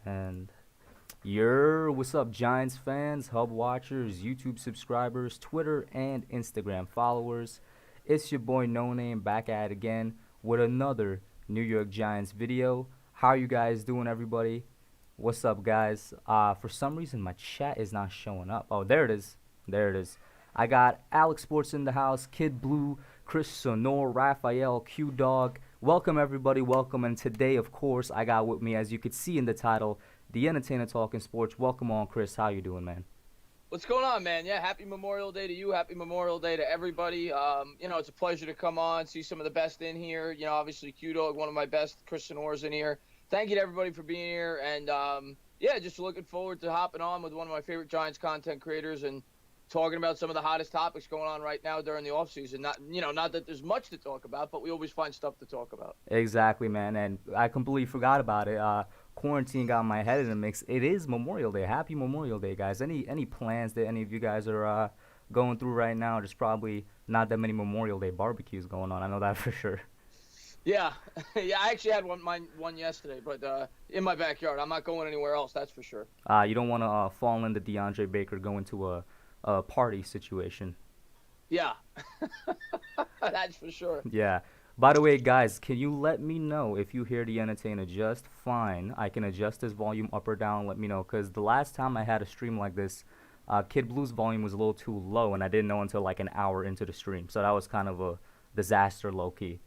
And what's up, Giants fans, Hub watchers, YouTube subscribers, Twitter and Instagram followers? It's your boy Noname back at it again with another New York Giants video. How are you guys doing, everybody? What's up, guys? For some reason, my chat is not showing up. Oh, there it is. There it is. I got Alex Sports in the house, Kid Blue, Chris Sonor, Raphael, Q Dog. Welcome, everybody. Welcome. And today, of course, I got with me, as you could see in the title, the Entertainah Talking Sports. Welcome on, Chris. How you doing, man? What's going on, man? Yeah, happy Memorial Day to you. Happy Memorial Day to everybody. It's a pleasure to come on, see some of the best in here. Obviously Q-Dog, one of my best. Christian Orr's in here. Thank you to everybody for being here. And, just looking forward to hopping on with one of my favorite Giants content creators and talking about some of the hottest topics going on right now during the offseason. Not that there's much to talk about, but we always find stuff to talk about. Exactly, man. And I completely forgot about it. Quarantine got my head in the mix. It is Memorial Day. Happy Memorial Day, guys. Any plans that any of you guys are going through right now? There's probably not that many Memorial Day barbecues going on. I know that for sure. Yeah, yeah. I actually had one yesterday, but in my backyard. I'm not going anywhere else. That's for sure. You don't want to fall into DeAndre Baker going to a party situation. Yeah, that's for sure. Yeah. By the way, guys, can you let me know if you hear the Entertainah just fine? I can adjust his volume up or down. Let me know, because the last time I had a stream like this, Kid Blue's volume was a little too low, and I didn't know until like an hour into the stream. So that was kind of a disaster, low-key.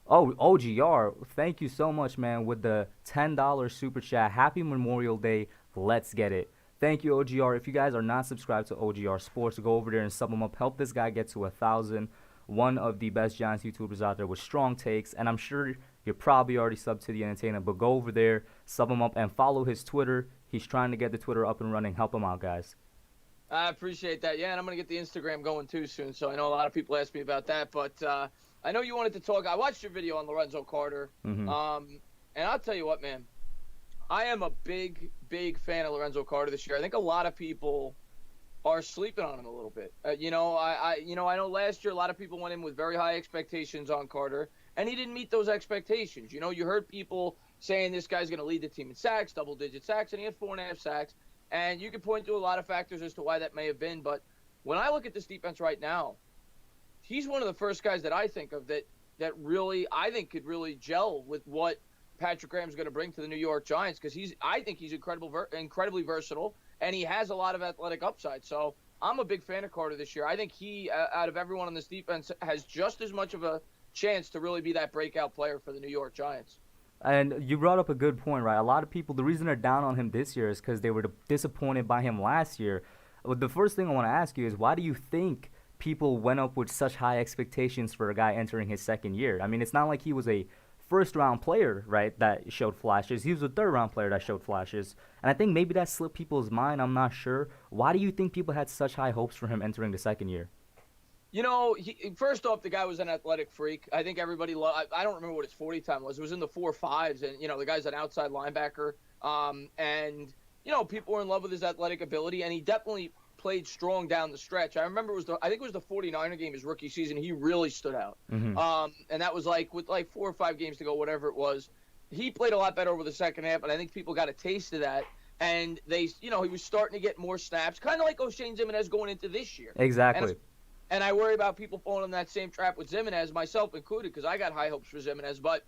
Oh, OGR, thank you so much, man, with the $10 super chat. Happy Memorial Day. Let's get it. Thank you, OGR. If you guys are not subscribed to OGR Sports, go over there and sub him up. Help this guy get to 1,000. One of the best Giants YouTubers out there with strong takes, and I'm sure you're probably already subbed to the Entertainah, but go over there, sub him up, and follow his Twitter. He's trying to get the Twitter up and running. Help him out, guys. I appreciate that. Yeah, and I'm going to get the Instagram going too soon, so I know a lot of people ask me about that, but I know you wanted to talk. I watched your video on Lorenzo Carter, and I'll tell you what, man. I am a big, big fan of Lorenzo Carter this year. I think a lot of people are sleeping on him a little bit. I know last year a lot of people went in with very high expectations on Carter, and he didn't meet those expectations. You heard people saying this guy's going to lead the team in sacks, double-digit sacks, and he had 4.5 sacks. And you can point to a lot of factors as to why that may have been. But when I look at this defense right now, he's one of the first guys that I think of that really, I think, could really gel with what Patrick Graham's going to bring to the New York Giants, because I think he's incredibly versatile, and he has a lot of athletic upside. So I'm a big fan of Carter this year. I think he, out of everyone on this defense, has just as much of a chance to really be that breakout player for the New York Giants. And you brought up a good point, right? A lot of people, the reason they're down on him this year is because they were disappointed by him last year. Well, the first thing I want to ask you is, why do you think people went up with such high expectations for a guy entering his second year? I mean, it's not like he was a first-round player, right, that showed flashes. He was a third-round player that showed flashes. And I think maybe that slipped people's mind. I'm not sure. Why do you think people had such high hopes for him entering the second year? First off, the guy was an athletic freak. I think everybody I don't remember what his 40 time was. It was in the 4.5s, and, the guy's an outside linebacker. People were in love with his athletic ability, and he definitely played strong down the stretch. I remember I think it was the 49er game, his rookie season. He really stood out. And that was with 4 or 5 games to go, whatever it was. He played a lot better over the second half, and I think people got a taste of that. And he was starting to get more snaps, kind of like O'Shane Ximines going into this year. Exactly. And I worry about people falling in that same trap with Ximines, myself included, because I got high hopes for Ximines. But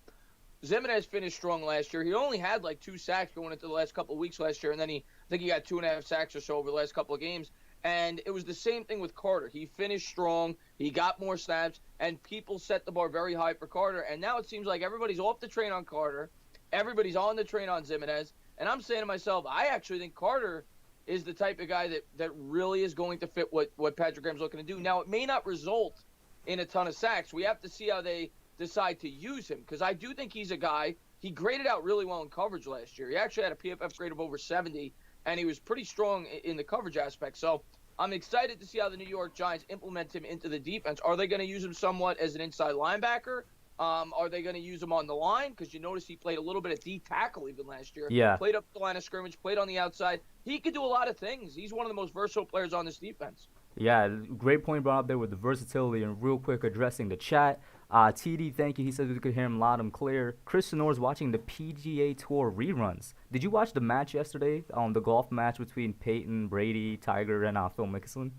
Ximines finished strong last year. He only had 2 sacks going into the last couple of weeks last year, and then I think he got 2.5 sacks or so over the last couple of games. And it was the same thing with Carter. He finished strong. He got more snaps, and people set the bar very high for Carter. And now it seems like everybody's off the train on Carter. Everybody's on the train on Ximines. And I'm saying to myself, I actually think Carter is the type of guy that really is going to fit what Patrick Graham's looking to do. Now, it may not result in a ton of sacks. We have to see how they decide to use him, because I do think he's a guy. He graded out really well in coverage last year. He actually had a PFF grade of over 70, and he was pretty strong in the coverage aspect. So I'm excited to see how the New York Giants implement him into the defense. Are they going to use him somewhat as an inside linebacker? Are they going to use him on the line? Because you notice he played a little bit of D tackle even last year. Yeah. Played up the line of scrimmage, played on the outside. He could do a lot of things. He's one of the most versatile players on this defense. Yeah, great point brought up there with the versatility. And real quick, addressing the chat, TD, thank you. He says we could hear him loud and clear. Chris Sonore's watching the PGA Tour reruns. Did you watch the match yesterday? The golf match between Peyton, Brady, Tiger, and Phil Mickelson?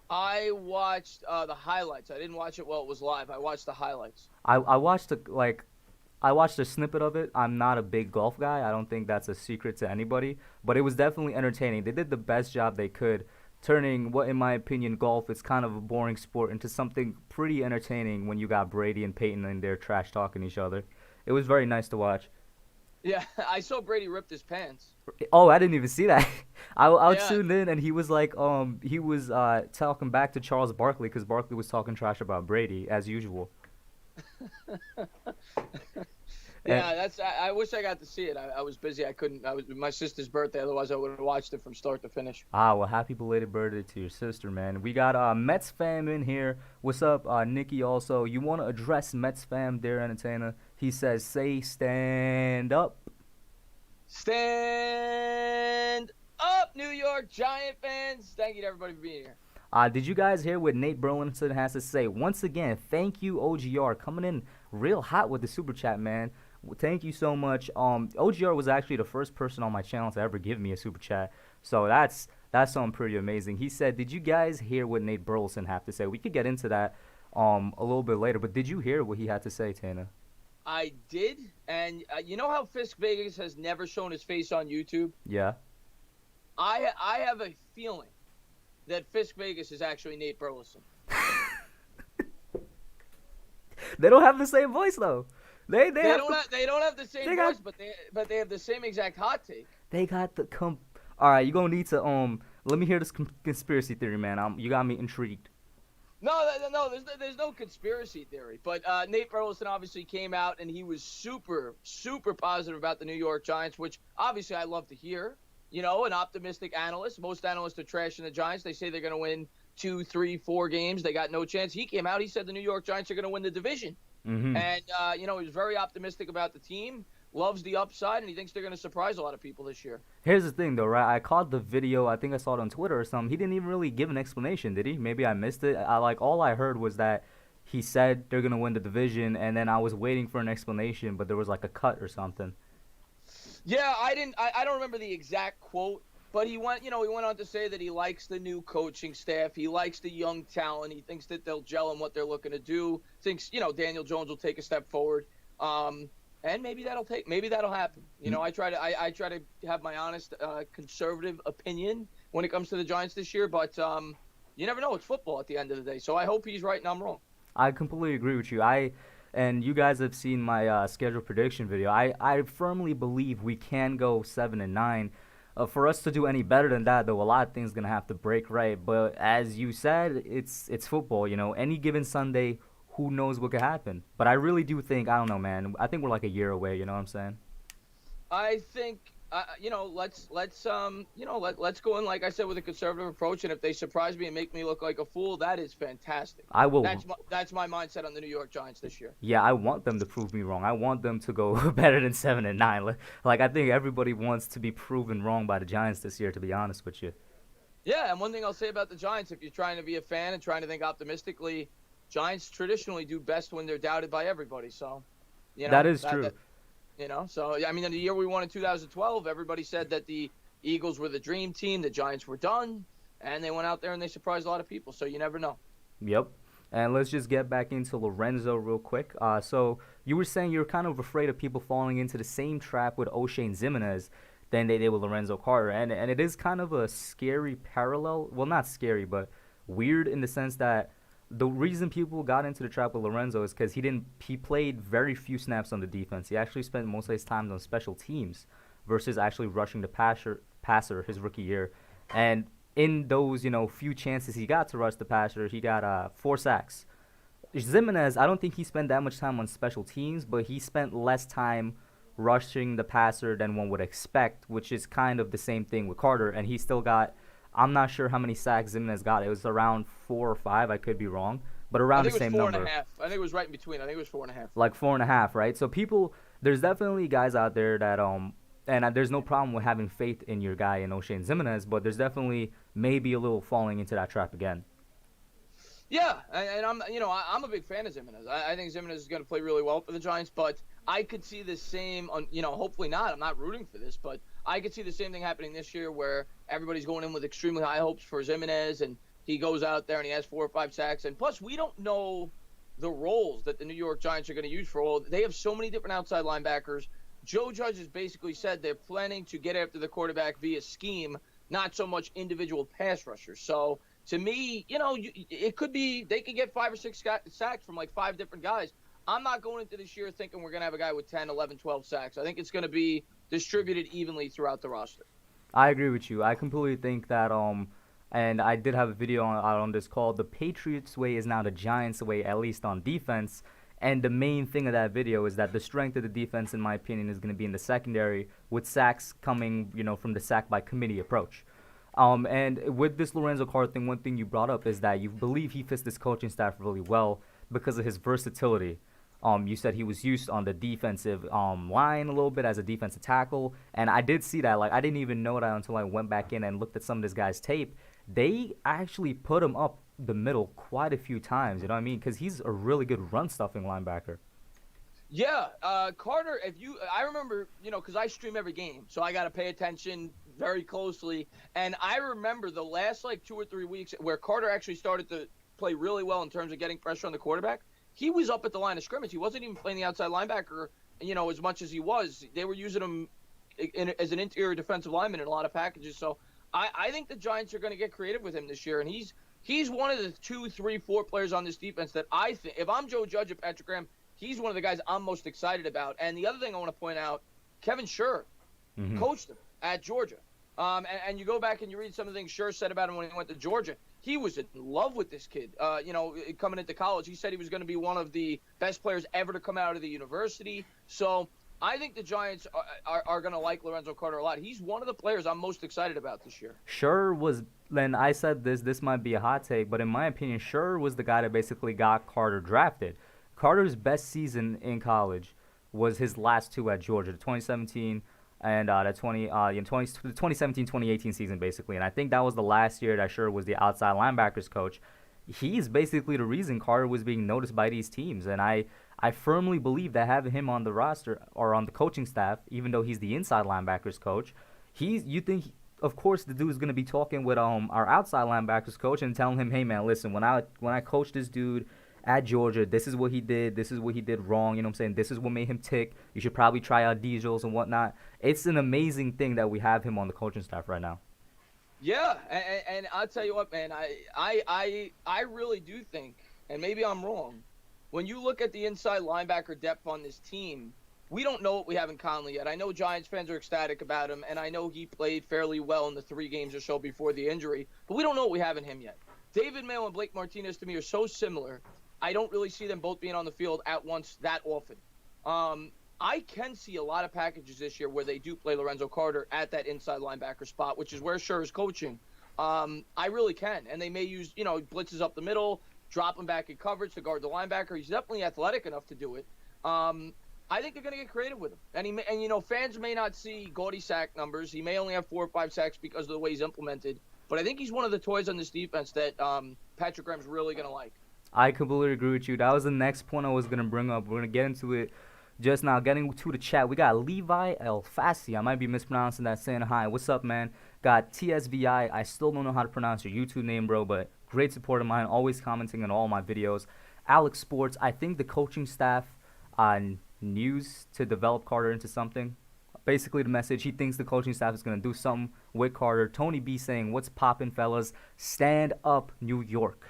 I watched the highlights. I didn't watch it while it was live. I watched the highlights. I watched I watched a snippet of it. I'm not a big golf guy. I don't think that's a secret to anybody, but it was definitely entertaining. They did the best job they could, turning what, in my opinion, golf is kind of a boring sport into something pretty entertaining when you got Brady and Peyton in there trash talking each other. It was very nice to watch. Yeah, I saw Brady ripped his pants. Oh, I didn't even see that. I Yeah. tuned in and he was like, he was talking back to Charles Barkley because Barkley was talking trash about Brady as usual. And Yeah, I wish I got to see it. I was busy. I couldn't. I was my sister's birthday. Otherwise, I would have watched it from start to finish. well, happy belated birthday to your sister, man. We got Mets fam in here. What's up, Nikki? Also, you want to address Mets fam, dear Entertainah? He says, "Say stand up." Stand up, New York Giant fans! Thank you to everybody for being here. Did you guys hear what Nate Burleson has to say? Once again, thank you, OGR, coming in real hot with the super chat, man. Thank you so much. OGR was actually the first person on my channel to ever give me a super chat, so that's something pretty amazing. He said, "Did you guys hear what Nate Burleson have to say?" We could get into that a little bit later, but did you hear what he had to say, Tana? I did, and you know how Fisk Vegas has never shown his face on YouTube? Yeah. I have a feeling that Fisk Vegas is actually Nate Burleson. They don't have the same voice though. They don't have the same they got- voice, but they have the same exact hot take. They got the All right, you gonna need to let me hear this conspiracy theory, man. You got me intrigued. No, there's no conspiracy theory. But Nate Burleson obviously came out and he was super, super positive about the New York Giants, which obviously I love to hear. You know, an optimistic analyst. Most analysts are trashing the Giants. They say they're going to win 2, 3, 4 games. They got no chance. He came out. He said the New York Giants are going to win the division. Mm-hmm. And, he was very optimistic about the team, loves the upside, and he thinks they're going to surprise a lot of people this year. Here's the thing, though, right? I caught the video. I think I saw it on Twitter or something. He didn't even really give an explanation, did he? Maybe I missed it. All I heard was that he said they're gonna win the division, and then I was waiting for an explanation, but there was like a cut or something. Yeah, I don't remember the exact quote, but he went on to say that he likes the new coaching staff. He likes the young talent. He thinks that they'll gel in what they're looking to do. Thinks, Daniel Jones will take a step forward. And maybe that'll happen. I try to have my honest, conservative opinion when it comes to the Giants this year, but you never know. It's football at the end of the day. So I hope he's right and I'm wrong. I completely agree with you. And you guys have seen my schedule prediction video. I firmly believe we can go 7-9. For us to do any better than that, though, a lot of things gonna have to break right. But as you said, it's football. Any given Sunday, who knows what could happen? But I really do think, I don't know, man. I think we're like a year away. You know what I'm saying? I think, let's go in, like I said, with a conservative approach. And if they surprise me and make me look like a fool, that is fantastic. I will. That's my mindset on the New York Giants this year. Yeah, I want them to prove me wrong. I want them to go better than 7-9. Like I think everybody wants to be proven wrong by the Giants this year. To be honest with you. Yeah, and one thing I'll say about the Giants, if you're trying to be a fan and trying to think optimistically, Giants traditionally do best when they're doubted by everybody. So, that is true. So I mean, in the year we won in 2012, everybody said that the Eagles were the dream team, the Giants were done, and they went out there and they surprised a lot of people. So you never know. Yep. And let's just get back into Lorenzo real quick. So you were saying you're kind of afraid of people falling into the same trap with O'Shane Ximines than they did with Lorenzo Carter, and it is kind of a scary parallel. Well, not scary, but weird in the sense that the reason people got into the trap with Lorenzo is because he played very few snaps on the defense. He actually spent most of his time on special teams versus actually rushing the passer his rookie year. And in those, few chances he got to rush the passer, he got 4 sacks. Ximines, I don't think he spent that much time on special teams, but he spent less time rushing the passer than one would expect, which is kind of the same thing with Carter. And he still got, I'm not sure how many sacks Ximines got. It was around 4 or 5. I could be wrong, but around the same number. 4.5. I think it was right in between. I think it was 4.5. Like 4.5, right? So there's definitely guys out there that and there's no problem with having faith in your guy in O'Shane Ximines, but there's definitely maybe a little falling into that trap again. Yeah, and I'm a big fan of Zimenez. I think Zimenez is going to play really well for the Giants, but I could see the same on, hopefully not. I'm not rooting for this, but I could see the same thing happening this year where everybody's going in with extremely high hopes for Zimenez, and he goes out there and he has 4 or 5 sacks. And plus, we don't know the roles that the New York Giants are going to use for all. They have so many different outside linebackers. Joe Judge has basically said they're planning to get after the quarterback via scheme, not so much individual pass rushers. So to me, it could be they could get 5 or 6 sacks from like 5 different guys. I'm not going into this year thinking we're going to have a guy with 10, 11, 12 sacks. I think it's going to be distributed evenly throughout the roster. I agree with you. I completely think that and I did have a video out on this called "The Patriots Way is now the Giants' Way," at least on defense. And the main thing of that video is that the strength of the defense, in my opinion, is going to be in the secondary, with sacks coming, from the sack by committee approach. And with this Lorenzo Carter thing, one thing you brought up is that you believe he fits this coaching staff really well because of his versatility. You said he was used on the defensive line a little bit as a defensive tackle, and I did see that. Like, I didn't even know that until I went back in and looked at some of this guy's tape. They actually put him up the middle quite a few times, you know what I mean? Because he's a really good run-stuffing linebacker. Yeah, Carter, I remember, because I stream every game, so I got to pay attention very closely. And I remember the last, 2 or 3 weeks where Carter actually started to play really well in terms of getting pressure on the quarterback. He was up at the line of scrimmage. He wasn't even playing the outside linebacker, as much as he was. They were using him as an interior defensive lineman in a lot of packages. So I think the Giants are going to get creative with him this year. And he's one of the 2, 3, 4 players on this defense that I think, if I'm Joe Judge and Patrick Graham, he's one of the guys I'm most excited about. And the other thing I want to point out, Kevin Sherr coached him at Georgia. And you go back and you read some of the things Sherr said about him when he went to Georgia. He was in love with this kid. Coming into college, he said he was going to be one of the best players ever to come out of the university. So I think the Giants are going to like Lorenzo Carter a lot. He's one of the players I'm most excited about this year. Sherr was, and I said this might be a hot take, but in my opinion, Sherr was the guy that basically got Carter drafted. Carter's best season in college was his last 2 at Georgia, the 2017 and the 2017-2018 season, basically. And I think that was the last year that Sherr was the outside linebackers coach. He's basically the reason Carter was being noticed by these teams. And I firmly believe that having him on the roster or on the coaching staff, even though he's the inside linebackers coach, of course, the dude's going to be talking with our outside linebackers coach and telling him, hey, man, listen, when I coached this dude at Georgia, this is what he did. This is what he did wrong. You know what I'm saying? This is what made him tick. You should probably try out Diesels and whatnot. It's an amazing thing that we have him on the coaching staff right now. Yeah, and I'll tell you what, man, I really do think, and maybe I'm wrong, when you look at the inside linebacker depth on this team, we don't know what we have in Conley yet. I know Giants fans are ecstatic about him, and I know he played fairly well in the 3 games or so before the injury, but we don't know what we have in him yet. David Mayo and Blake Martinez, to me, are so similar. I don't really see them both being on the field at once that often. I can see a lot of packages this year where they do play Lorenzo Carter at that inside linebacker spot, which is where Sherr is coaching. I really can. And they may use, blitzes up the middle, drop him back in coverage to guard the linebacker. He's definitely athletic enough to do it. I think they're going to get creative with him. And fans may not see gaudy sack numbers. He may only have 4 or 5 sacks because of the way he's implemented. But I think he's one of the toys on this defense that Patrick Graham's really going to like. I completely agree with you. That was the next point I was going to bring up. We're going to get into it just now. Getting to the chat, we got Levi Elfasi. I might be mispronouncing that, saying hi. What's up, man? Got TSVI. I still don't know how to pronounce your YouTube name, bro, but great support of mine. Always commenting on all my videos. Alex Sports. I think the coaching staff news to develop Carter into something. Basically, the message, he thinks the coaching staff is going to do something with Carter. Tony B saying, what's poppin', fellas? Stand up, New York.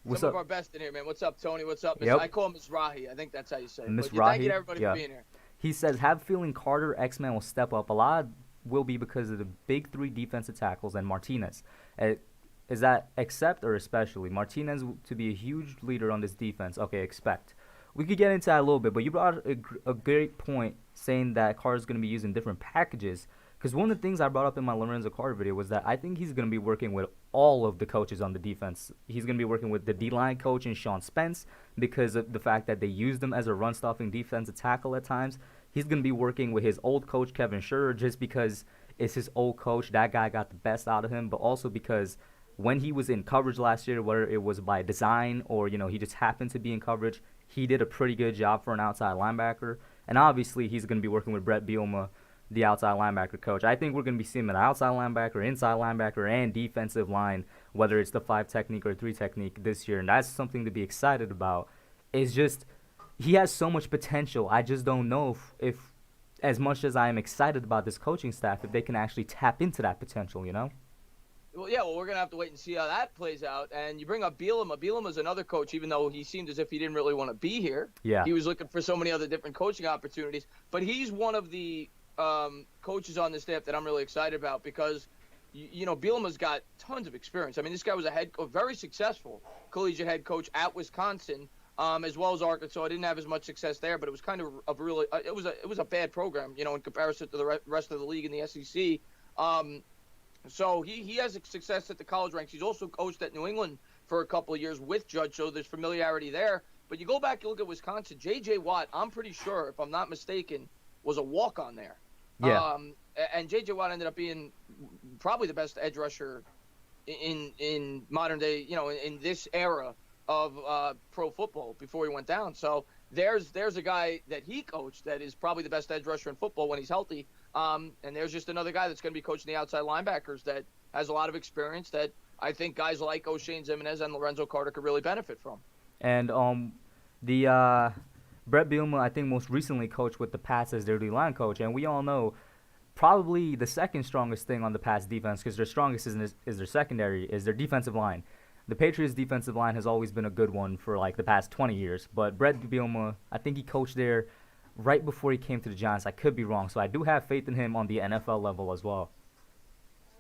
What's some of our best in here, man. What's up, Tony? What's up? Yep. I call him Miss Rahi. I think that's how you say it. Miss Rahi. Thank you to everybody for being here. He says, have feeling Carter, X-Men will step up. A lot will be because of the big 3 defensive tackles and Martinez. Is that except or especially? Martinez to be a huge leader on this defense. Okay, expect. We could get into that a little bit, but you brought a great point saying that Carter's going to be using different packages. Because one of the things I brought up in my Lorenzo Carter video was that I think he's going to be working with all of the coaches on the defense. He's going to be working with the D-line coach and Sean Spence because of the fact that they used him as a run-stuffing defensive tackle at times. He's going to be working with his old coach, Kevin Sherr, just because it's his old coach. That guy got the best out of him, but also because when he was in coverage last year, whether it was by design or, he just happened to be in coverage, he did a pretty good job for an outside linebacker. And obviously, he's going to be working with Brett Bielema, the outside linebacker coach. I think we're going to be seeing him at outside linebacker, inside linebacker, and defensive line, whether it's the 5 technique or 3 technique this year. And that's something to be excited about. It's just, he has so much potential. I just don't know if as much as I am excited about this coaching staff, if they can actually tap into that potential, Well, yeah, we're going to have to wait and see how that plays out. And you bring up Bielema. Bielema's another coach, even though he seemed as if he didn't really want to be here. Yeah. He was looking for so many other different coaching opportunities. But he's one of the coaches on the staff that I'm really excited about because, Bielema's got tons of experience. I mean, this guy was a very successful collegiate head coach at Wisconsin, as well as Arkansas. Didn't have as much success there, but it was kind of a really it was a bad program, in comparison to the rest of the league in the SEC. So he has success at the college ranks. He's also coached at New England for a couple of years with Judge, so there's familiarity there. But you go back and look at Wisconsin, J.J. Watt, I'm pretty sure, if I'm not mistaken, was a walk-on there. Yeah. And J.J. Watt ended up being probably the best edge rusher in modern day, in this era of pro football before he went down. So there's a guy that he coached that is probably the best edge rusher in football when he's healthy. And there's just another guy that's going to be coaching the outside linebackers that has a lot of experience that I think guys like O'Shane Ximenez and Lorenzo Carter could really benefit from. And the Brett Bielema, I think, most recently coached with the Pats as their D-line coach, and we all know probably the second strongest thing on the Pats defense, because their strongest is their secondary, is their defensive line. The Patriots' defensive line has always been a good one for like the past 20 years, but Brett Bielema, I think he coached there right before he came to the Giants. I could be wrong, so I do have faith in him on the NFL level as well.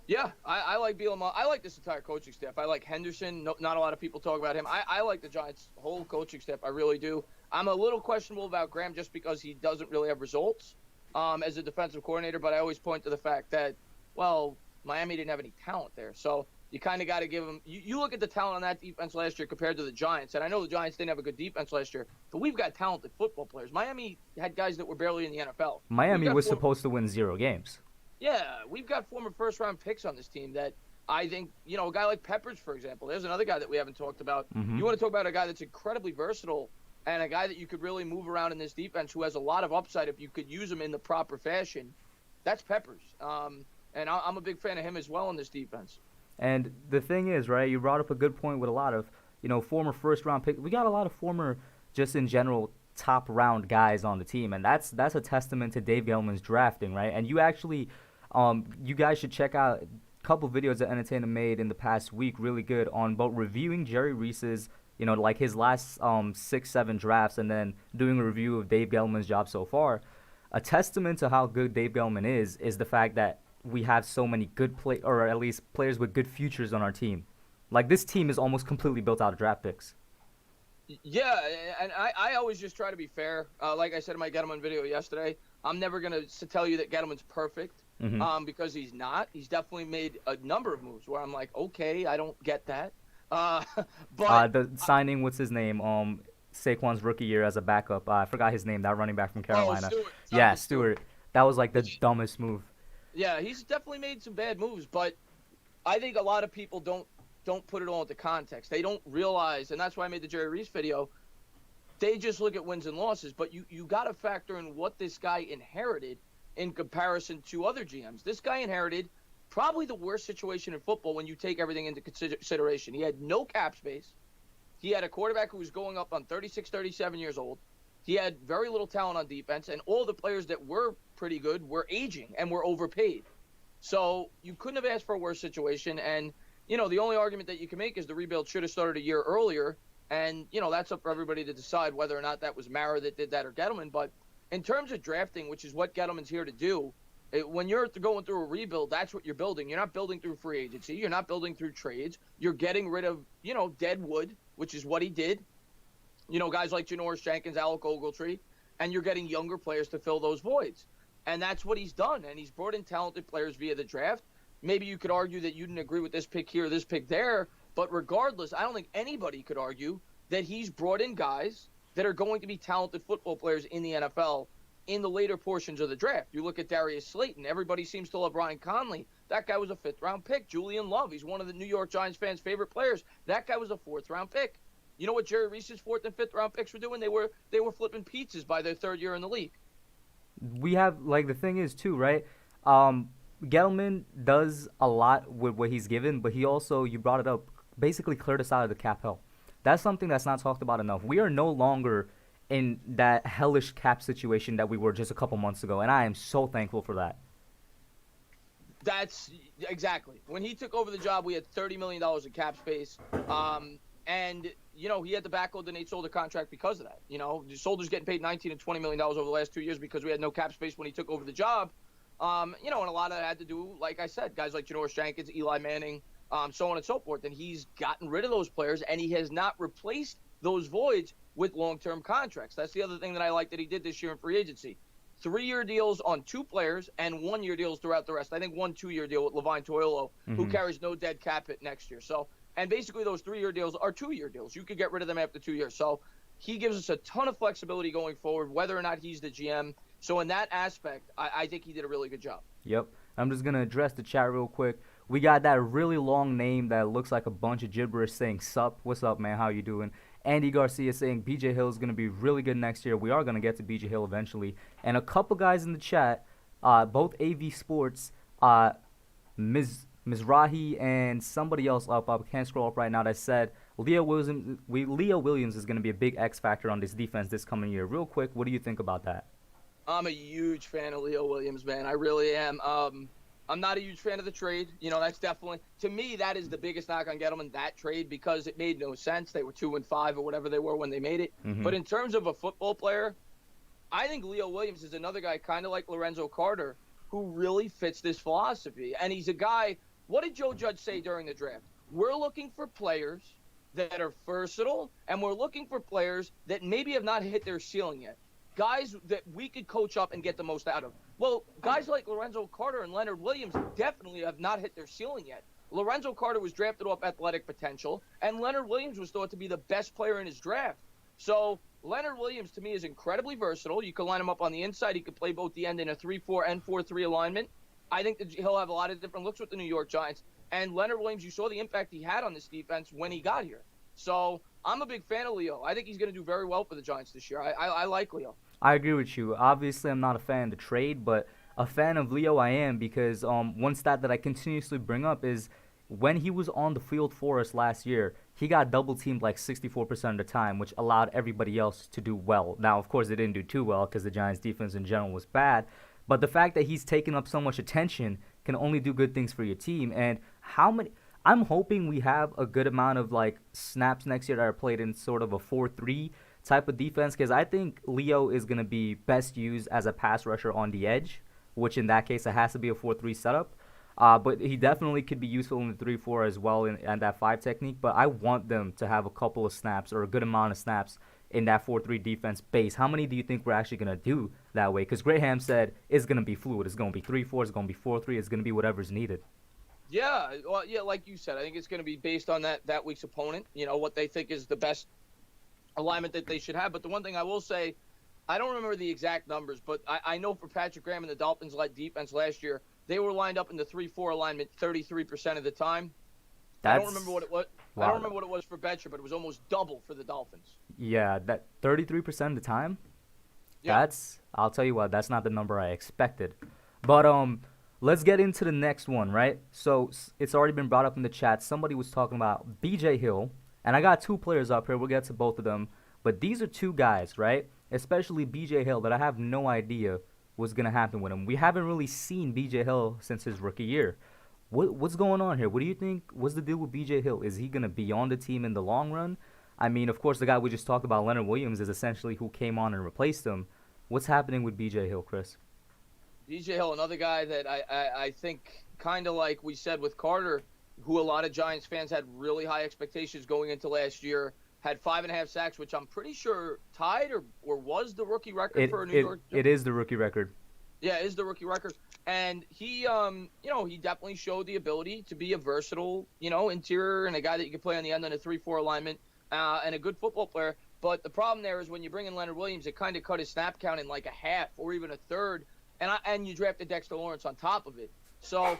Yeah, I like Bielema. I like this entire coaching staff. I like Henderson. Not a lot of people talk about him. I like the Giants' whole coaching staff. I really do. I'm a little questionable about Graham just because he doesn't really have results as a defensive coordinator, but I always point to the fact that, well, Miami didn't have any talent there. So you kind of got to give him – you look at the talent on that defense last year compared to the Giants, and I know the Giants didn't have a good defense last year, but we've got talented football players. Miami had guys that were barely in the NFL. Miami was supposed to win 0 games. Yeah, we've got former first-round picks on this team that I think, a guy like Peppers, for example. There's another guy that we haven't talked about. Mm-hmm. You want to talk about a guy that's incredibly versatile and a guy that you could really move around in this defense who has a lot of upside if you could use him in the proper fashion. That's Peppers. And I'm a big fan of him as well in this defense. And the thing is, right, you brought up a good point with a lot of, former first-round picks. We got a lot of former, just in general, top-round guys on the team, and that's a testament to Dave Gettleman's drafting, right? And you actually, you guys should check out a couple videos that Entertainah made in the past week, really good, on both reviewing Jerry Reese's, like his last 6-7 drafts, and then doing a review of Dave Gettleman's job so far. A testament to how good Dave Gettleman is the fact that we have so many good or at least players with good futures on our team. Like, this team is almost completely built out of draft picks. Yeah, and I always just try to be fair. Like I said in my Gettleman video yesterday, I'm never going to tell you that Gettleman's perfect because he's not. He's definitely made a number of moves where I'm like, okay, I don't get that. But the signing, what's his name? Saquon's rookie year as a backup. I forgot his name, that running back from Carolina. Stewart. That was like the dumbest move. Yeah, he's definitely made some bad moves, but I think a lot of people don't put it all into context. They don't realize, and that's why I made the Jerry Reese video, they just look at wins and losses, but you got to factor in what this guy inherited in comparison to other GMs. This guy inherited probably the worst situation in football when you take everything into consideration. He had no cap space. He had a quarterback who was going up on 36, 37 years old. He had very little talent on defense, and all the players that were pretty good were aging and were overpaid. So you couldn't have asked for a worse situation, and, the only argument that you can make is the rebuild should have started a year earlier, and, that's up for everybody to decide whether or not that was Mara that did that or Gettleman. But in terms of drafting, which is what Gettleman's here to do, when you're going through a rebuild, that's what you're building. You're not building through free agency. You're not building through trades. You're getting rid of, dead wood, which is what he did. Guys like Janoris Jenkins, Alec Ogletree, and you're getting younger players to fill those voids. And that's what he's done. And he's brought in talented players via the draft. Maybe you could argue that you didn't agree with this pick here, this pick there. But regardless, I don't think anybody could argue that he's brought in guys that are going to be talented football players in the NFL. in the later portions of the draft. You look at Darius Slayton. Everybody seems to love Ryan Conley. That guy was a 5th-round pick. Julian Love, he's one of the New York Giants fans' favorite players. That guy was a 4th-round pick. You know what Jerry Reese's 4th and 5th-round picks were doing? They were flipping pizzas by their 3rd year in the league. We have, like, the thing is, too, right? Gettleman does a lot with what he's given, but he also, you brought it up, basically cleared us out of the cap hell. That's something that's not talked about enough. We are no longer in that hellish cap situation that we were just a couple months ago, and I am so thankful for that. That's exactly. When he took over the job, we had $30 million in cap space. And, you know, he had to backload the Nate Solder contract because of that. You know, Solder's getting paid $19 and $20 million over the last 2 years because we had no cap space when he took over the job. You know, and a lot of that had to do, like I said, guys like Janoris Jenkins, Eli Manning, so on and so forth. And he's gotten rid of those players, and he has not replaced those voids with long-term contracts. That's the other thing that I like that he did this year in free agency. 3-year deals on 2 players and 1-year deals throughout the rest. I think 1 2-year deal with Levine Toilolo, who carries no dead cap hit next year. So, and basically those 3-year deals are 2-year deals. You could get rid of them after 2 years. So he gives us a ton of flexibility going forward, whether or not he's the GM. So in that aspect, I think he did a really good job. Yep. I'm just going to address the chat real quick. We got that really long name that looks like a bunch of gibberish saying sup. What's up, man? How you doing? Andy Garcia saying BJ Hill is going to be really good next year. We are going to get to BJ Hill eventually. And a couple guys in the chat, both AV Sports, Mizrahi and somebody else up, I can't scroll up right now, that said Leo Williams is going to be a big X factor on this defense this coming year. Real quick, what do you think about that? I'm a huge fan of Leo Williams, man. I really am. I'm not a huge fan of the trade. You know, that's definitely, to me, that is the biggest knock on Gettleman, that trade, because it made no sense. They were 2-5 or whatever they were when they made it. But in terms of a football player, I think Leo Williams is another guy kind of like Lorenzo Carter who really fits this philosophy. And he's a guy, what did Joe Judge say during the draft? We're looking for players that are versatile, and we're looking for players that maybe have not hit their ceiling yet. Guys that we could coach up and get the most out of. Well, guys like Lorenzo Carter and Leonard Williams definitely have not hit their ceiling yet. Lorenzo Carter was drafted off athletic potential, and Leonard Williams was thought to be the best player in his draft. So Leonard Williams, to me, is incredibly versatile. You can line him up on the inside. He could play both the end in a 3-4 and 4-3 alignment. I think that he'll have a lot of different looks with the New York Giants. And Leonard Williams, you saw the impact he had on this defense when he got here. So I'm a big fan of Leo. I think he's going to do very well for the Giants this year. I like Leo. I agree with you. Obviously, I'm not a fan of the trade, but a fan of Leo I am, because one stat that I continuously bring up is when he was on the field for us last year, he got double-teamed like 64% of the time, which allowed everybody else to do well. Now, of course, they didn't do too well because the Giants' defense in general was bad, but the fact that he's taken up so much attention can only do good things for your team. And I'm hoping we have a good amount of like snaps next year that are played in sort of a 4-3 type of defense, because I think Leo is going to be best used as a pass rusher on the edge, which in that case it has to be a 4-3 setup. But he definitely could be useful in the 3-4 as well and that 5 technique. But I want them to have a couple of snaps or a good amount of snaps in that 4-3 defense base. How many do you think we're actually going to do that way? Because Graham said it's going to be fluid. It's going to be 3-4. It's going to be 4-3. It's going to be whatever's needed. Yeah, well, yeah, like you said, I think it's going to be based on that week's opponent, you know, what they think is the best alignment that they should have. But the one thing I will say, I don't remember the exact numbers, but I know for Patrick Graham and the Dolphins-led defense last year, they were lined up in the 3-4 alignment 33% of the time. I don't remember what it was. Wow. I don't remember what it was for Betcher, but it was almost double for the Dolphins. Yeah, that 33% of the time. Yeah. I'll tell you what, that's not the number I expected. But let's get into the next one, right? So it's already been brought up in the chat. Somebody was talking about BJ Hill, and I got 2 players up here. We'll get to both of them. But these are 2 guys, right? Especially BJ Hill, that I have no idea what's going to happen with him. We haven't really seen BJ Hill since his rookie year. What's going on here? What do you think? What's the deal with BJ Hill? Is he going to be on the team in the long run? I mean, of course, the guy we just talked about, Leonard Williams, is essentially who came on and replaced him. What's happening with BJ Hill, Chris? BJ Hill, another guy that I think, kind of like we said with Carter, who a lot of Giants fans had really high expectations going into last year, had 5.5 sacks, which I'm pretty sure tied or was the rookie record for New York. It is the rookie record. Yeah, it is the rookie record. And he, you know, he definitely showed the ability to be a versatile, you know, interior and a guy that you could play on the end in a 3-4 alignment and a good football player. But the problem there is when you bring in Leonard Williams, it kind of cut his snap count in like a half or even a third, and you drafted Dexter Lawrence on top of it. So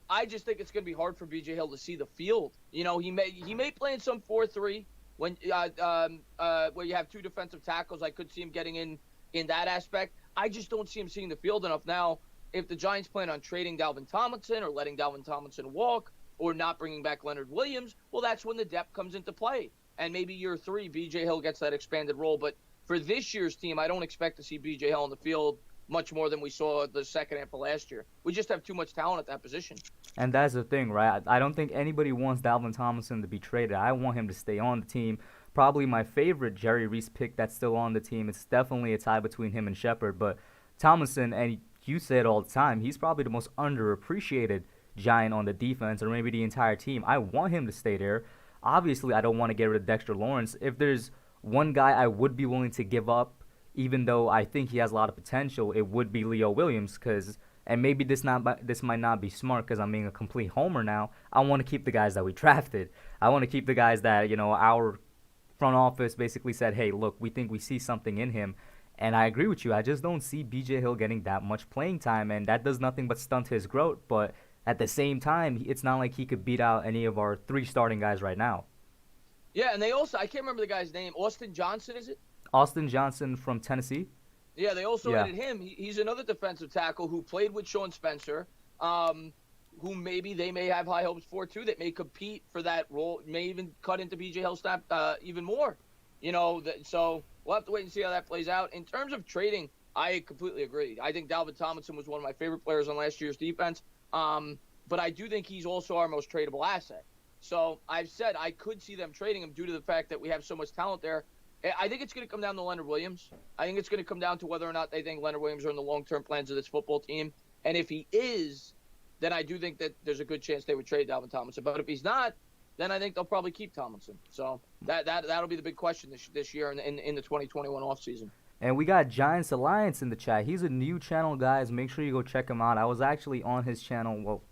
I just think it's going to be hard for B.J. Hill to see the field. He may play in some 4-3 when where you have two defensive tackles. I could see him getting in that aspect. I just don't see him seeing the field enough. Now, if the Giants plan on trading Dalvin Tomlinson or letting Dalvin Tomlinson walk or not bringing back Leonard Williams, well, that's when the depth comes into play. And maybe year 3, B.J. Hill gets that expanded role. But for this year's team, I don't expect to see B.J. Hill on the field much more than we saw the second half of last year. We just have too much talent at that position. And that's the thing, right? I don't think anybody wants Dalvin Tomlinson to be traded. I want him to stay on the team. Probably my favorite Jerry Reese pick that's still on the team. It's definitely a tie between him and Shepard. But Tomlinson, and you say it all the time, he's probably the most underappreciated Giant on the defense, or maybe the entire team. I want him to stay there. Obviously, I don't want to get rid of Dexter Lawrence. If there's one guy I would be willing to give up, even though I think he has a lot of potential, it would be Leo Williams. And maybe this might not be smart because I'm being a complete homer now. I want to keep the guys that we drafted. I want to keep the guys that, our front office basically said, hey, look, we think we see something in him. And I agree with you. I just don't see B.J. Hill getting that much playing time, and that does nothing but stunt his growth. But at the same time, it's not like he could beat out any of our 3 starting guys right now. Yeah, and they also, I can't remember the guy's name. Austin Johnson, is it? Austin Johnson from Tennessee. Yeah, they also added him. He's another defensive tackle who played with Sean Spencer, who maybe they may have high hopes for, too, that may compete for that role, may even cut into B.J. Hill's snap even more. So we'll have to wait and see how that plays out. In terms of trading, I completely agree. I think Dalvin Tomlinson was one of my favorite players on last year's defense. But I do think he's also our most tradable asset. So I've said I could see them trading him due to the fact that we have so much talent there. I think it's going to come down to Leonard Williams. I think it's going to come down to whether or not they think Leonard Williams are in the long-term plans of this football team. And if he is, then I do think that there's a good chance they would trade Dalvin Tomlinson. But if he's not, then I think they'll probably keep Tomlinson. So that'll be the big question this year in the 2021 offseason. And we got Giants Alliance in the chat. He's a new channel, guys. Make sure you go check him out. I was actually on his channel. Well,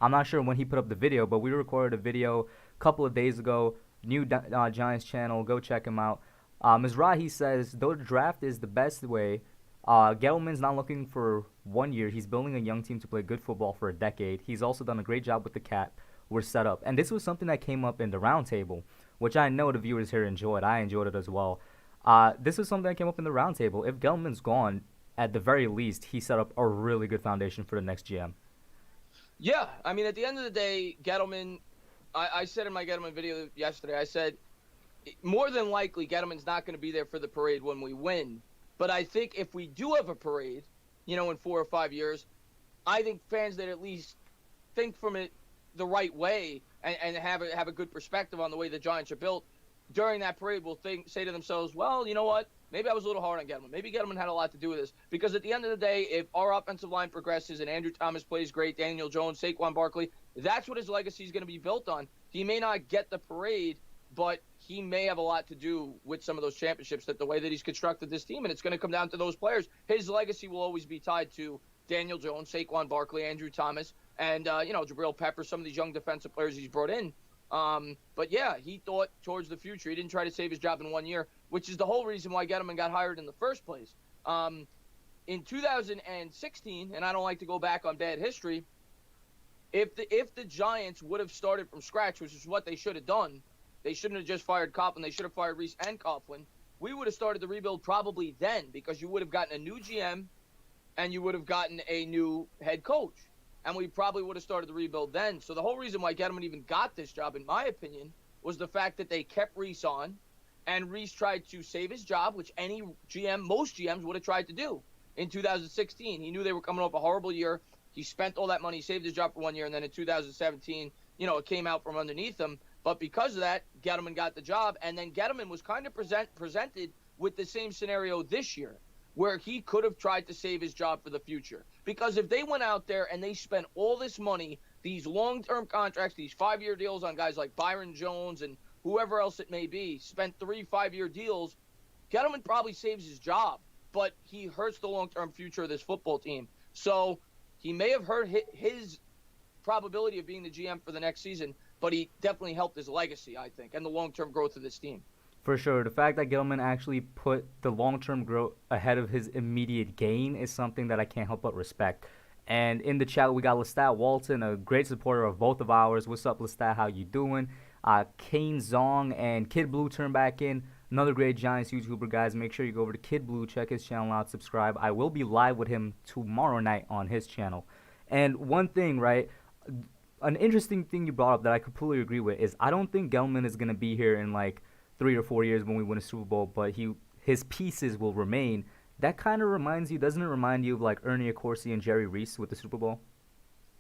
I'm not sure when he put up the video, but we recorded a video a couple of days ago. New Giants channel. Go check him out. Mizrahi says, though the draft is the best way, Gettleman's not looking for 1 year. He's building a young team to play good football for a decade. He's also done a great job with the cap. We're set up. And this was something that came up in the roundtable, which I know the viewers here enjoyed. I enjoyed it as well. This is something that came up in the roundtable. If Gettleman's gone, at the very least, he set up a really good foundation for the next GM. Yeah, I mean, at the end of the day, Gettleman, I said in my Gettleman video yesterday, I said, more than likely, Gettleman's not going to be there for the parade when we win. But I think if we do have a parade, in 4 or 5 years, I think fans that at least think from it the right way and have a good perspective on the way the Giants are built, during that parade will say to themselves, well, you know what? Maybe I was a little hard on Gettleman. Maybe Gettleman had a lot to do with this. Because at the end of the day, if our offensive line progresses and Andrew Thomas plays great, Daniel Jones, Saquon Barkley, that's what his legacy is going to be built on. He may not get the parade, but he may have a lot to do with some of those championships, that the way that he's constructed this team, and it's going to come down to those players. His legacy will always be tied to Daniel Jones, Saquon Barkley, Andrew Thomas, and, Jabril Pepper, some of these young defensive players he's brought in. But yeah, he thought towards the future. He didn't try to save his job in 1 year, which is the whole reason why Gettleman got hired in the first place. In 2016, and I don't like to go back on bad history, if the Giants would have started from scratch, which is what they should have done, they shouldn't have just fired Coughlin. They should have fired Reese and Coughlin. We would have started the rebuild probably then, because you would have gotten a new GM and you would have gotten a new head coach. And we probably would have started the rebuild then. So the whole reason why Gettleman even got this job, in my opinion, was the fact that they kept Reese on, and Reese tried to save his job, which most GMs would have tried to do in 2016. He knew they were coming off a horrible year. He spent all that money, saved his job for 1 year, and then in 2017, it came out from underneath him. But because of that, Gettleman got the job, and then Gettleman was kind of presented with the same scenario this year, where he could have tried to save his job for the future. Because if they went out there and they spent all this money, these long-term contracts, these 5-year deals on guys like Byron Jones and whoever else it may be, spent 3 5-year deals, Gettleman probably saves his job, but he hurts the long-term future of this football team. So he may have hurt his probability of being the GM for the next season, but he definitely helped his legacy, I think, and the long-term growth of this team. For sure. The fact that Gettleman actually put the long-term growth ahead of his immediate gain is something that I can't help but respect. And in the chat, we got Lestat Walton, a great supporter of both of ours. What's up, Lestat? How you doing? Kane Zong and Kid Blue turned back in. Another great Giants YouTuber, guys. Make sure you go over to Kid Blue, check his channel out, subscribe. I will be live with him tomorrow night on his channel. And one thing, right, an interesting thing you brought up that I completely agree with is I don't think Gettleman is going to be here in like 3 or 4 years when we win a Super Bowl, but his pieces will remain. That kind of reminds you, doesn't it remind you of like Ernie Accorsi and Jerry Reese with the Super Bowl?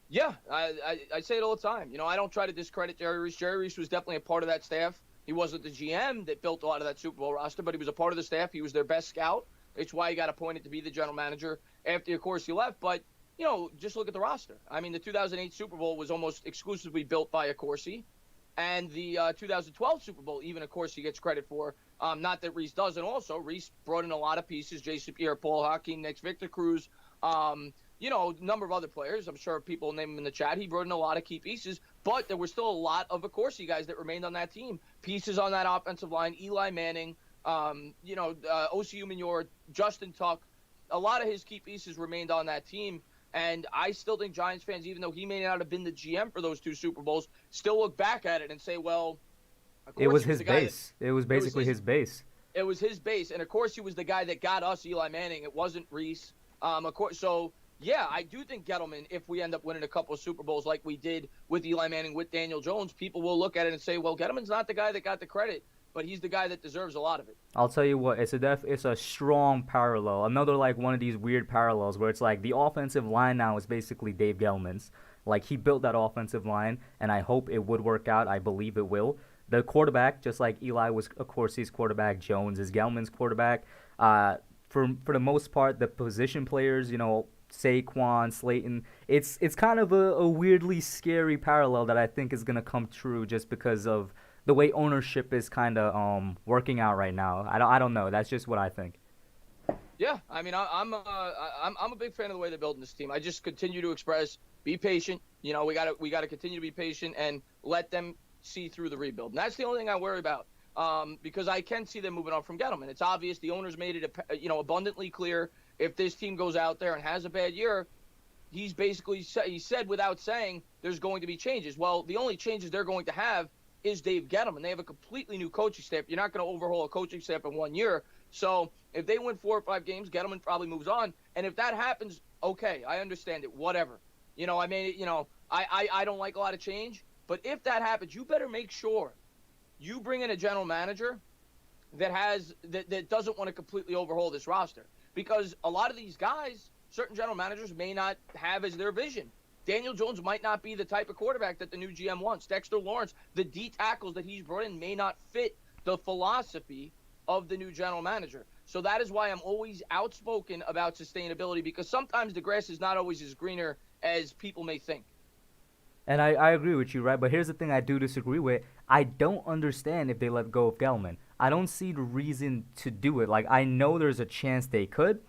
Yeah, I say it all the time. You know, I don't try to discredit Jerry Reese. Jerry Reese was definitely a part of that staff. He wasn't the GM that built a lot of that Super Bowl roster, but he was a part of the staff. He was their best scout. It's why he got appointed to be the general manager after Accorsi left. But, you know, just look at the roster. I mean, the 2008 Super Bowl was almost exclusively built by Accorsi. And the 2012 Super Bowl, even, of course, he gets credit for. Not that Reese doesn't also. Reese brought in a lot of pieces. Jason Pierre-Paul, Hakeem Nicks, Victor Cruz, you know, a number of other players. I'm sure people will name them in the chat. He brought in a lot of key pieces. But there were still a lot of Accorsi guys that remained on that team. Pieces on that offensive line, Eli Manning, you know, Osi Umenyiora, Justin Tuck. A lot of his key pieces remained on that team. And I still think Giants fans, even though he may not have been the GM for those 2 Super Bowls, still look back at it and say, well, it was his base. It was basically his base. It was his base. And, of course, he was the guy that got us Eli Manning. It wasn't Reese. Of course, so, yeah, I do think Gettleman, if we end up winning a couple of Super Bowls like we did with Eli Manning, with Daniel Jones, people will look at it and say, well, Gettleman's not the guy that got the credit, but he's the guy that deserves a lot of it. I'll tell you what, it's a strong parallel. Another like one of these weird parallels where it's like the offensive line now is basically Dave Gettleman's. Like he built that offensive line, and I hope it would work out. I believe it will. The quarterback, just like Eli was Accorsi's quarterback, Jones is Gettleman's quarterback. For the most part, the position players, you know, Saquon, Slayton, it's kind of a weirdly scary parallel that I think is gonna come true just because of the way ownership is kind of working out right now. I don't know. That's just what I think. Yeah, I mean, I'm a big fan of the way they're building this team. I just continue to express, be patient. You know, we gotta continue to be patient and let them see through the rebuild. And that's the only thing I worry about, because I can see them moving on from Gettleman. It's obvious the owners made it, abundantly clear. If this team goes out there and has a bad year, he said without saying there's going to be changes. Well, the only changes they're going to have is Dave Gettleman. They have a completely new coaching staff. You're not going to overhaul a coaching staff in 1 year. So if they win 4 or 5 games, Gettleman probably moves on. And if that happens, okay, I understand it. Whatever. You know, I mean, you know, I don't like a lot of change. But if that happens, you better make sure you bring in a general manager that doesn't want to completely overhaul this roster. Because a lot of these guys, certain general managers may not have as their vision. Daniel Jones might not be the type of quarterback that the new GM wants. Dexter Lawrence, the D tackles that he's brought in may not fit the philosophy of the new general manager. So that is why I'm always outspoken about sustainability, because sometimes the grass is not always as greener as people may think. And I agree with you, right? But here's the thing I do disagree with. I don't understand if they let go of Gettleman. I don't see the reason to do it. Like, I know there's a chance they could.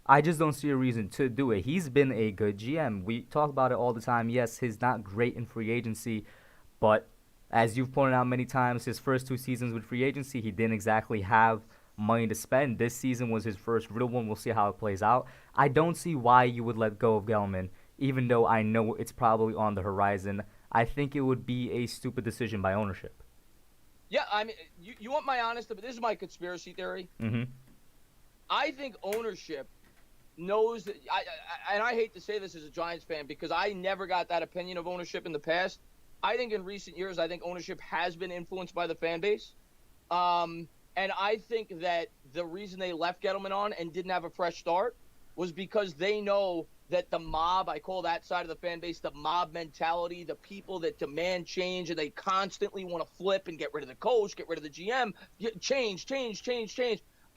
I just don't see a reason to do it. He's been a good GM. We talk about it all the time. Yes, he's not great in free agency, but as you've pointed out many times, his first 2 seasons with free agency, he didn't exactly have money to spend. This season was his first real one. We'll see how it plays out. I don't see why you would let go of Gettleman, even though I know it's probably on the horizon. I think it would be a stupid decision by ownership. Yeah, I mean, you want my honest, but this is my conspiracy theory. Mm-hmm. I think ownership knows that, and I hate to say this as a Giants fan because I never got that opinion of ownership in the past. I think in recent years, I think ownership has been influenced by the fan base. And I think that the reason they left Gettleman on and didn't have a fresh start was because they know that the mob, I call that side of the fan base, the mob mentality, the people that demand change and they constantly want to flip and get rid of the coach, get rid of the GM, change.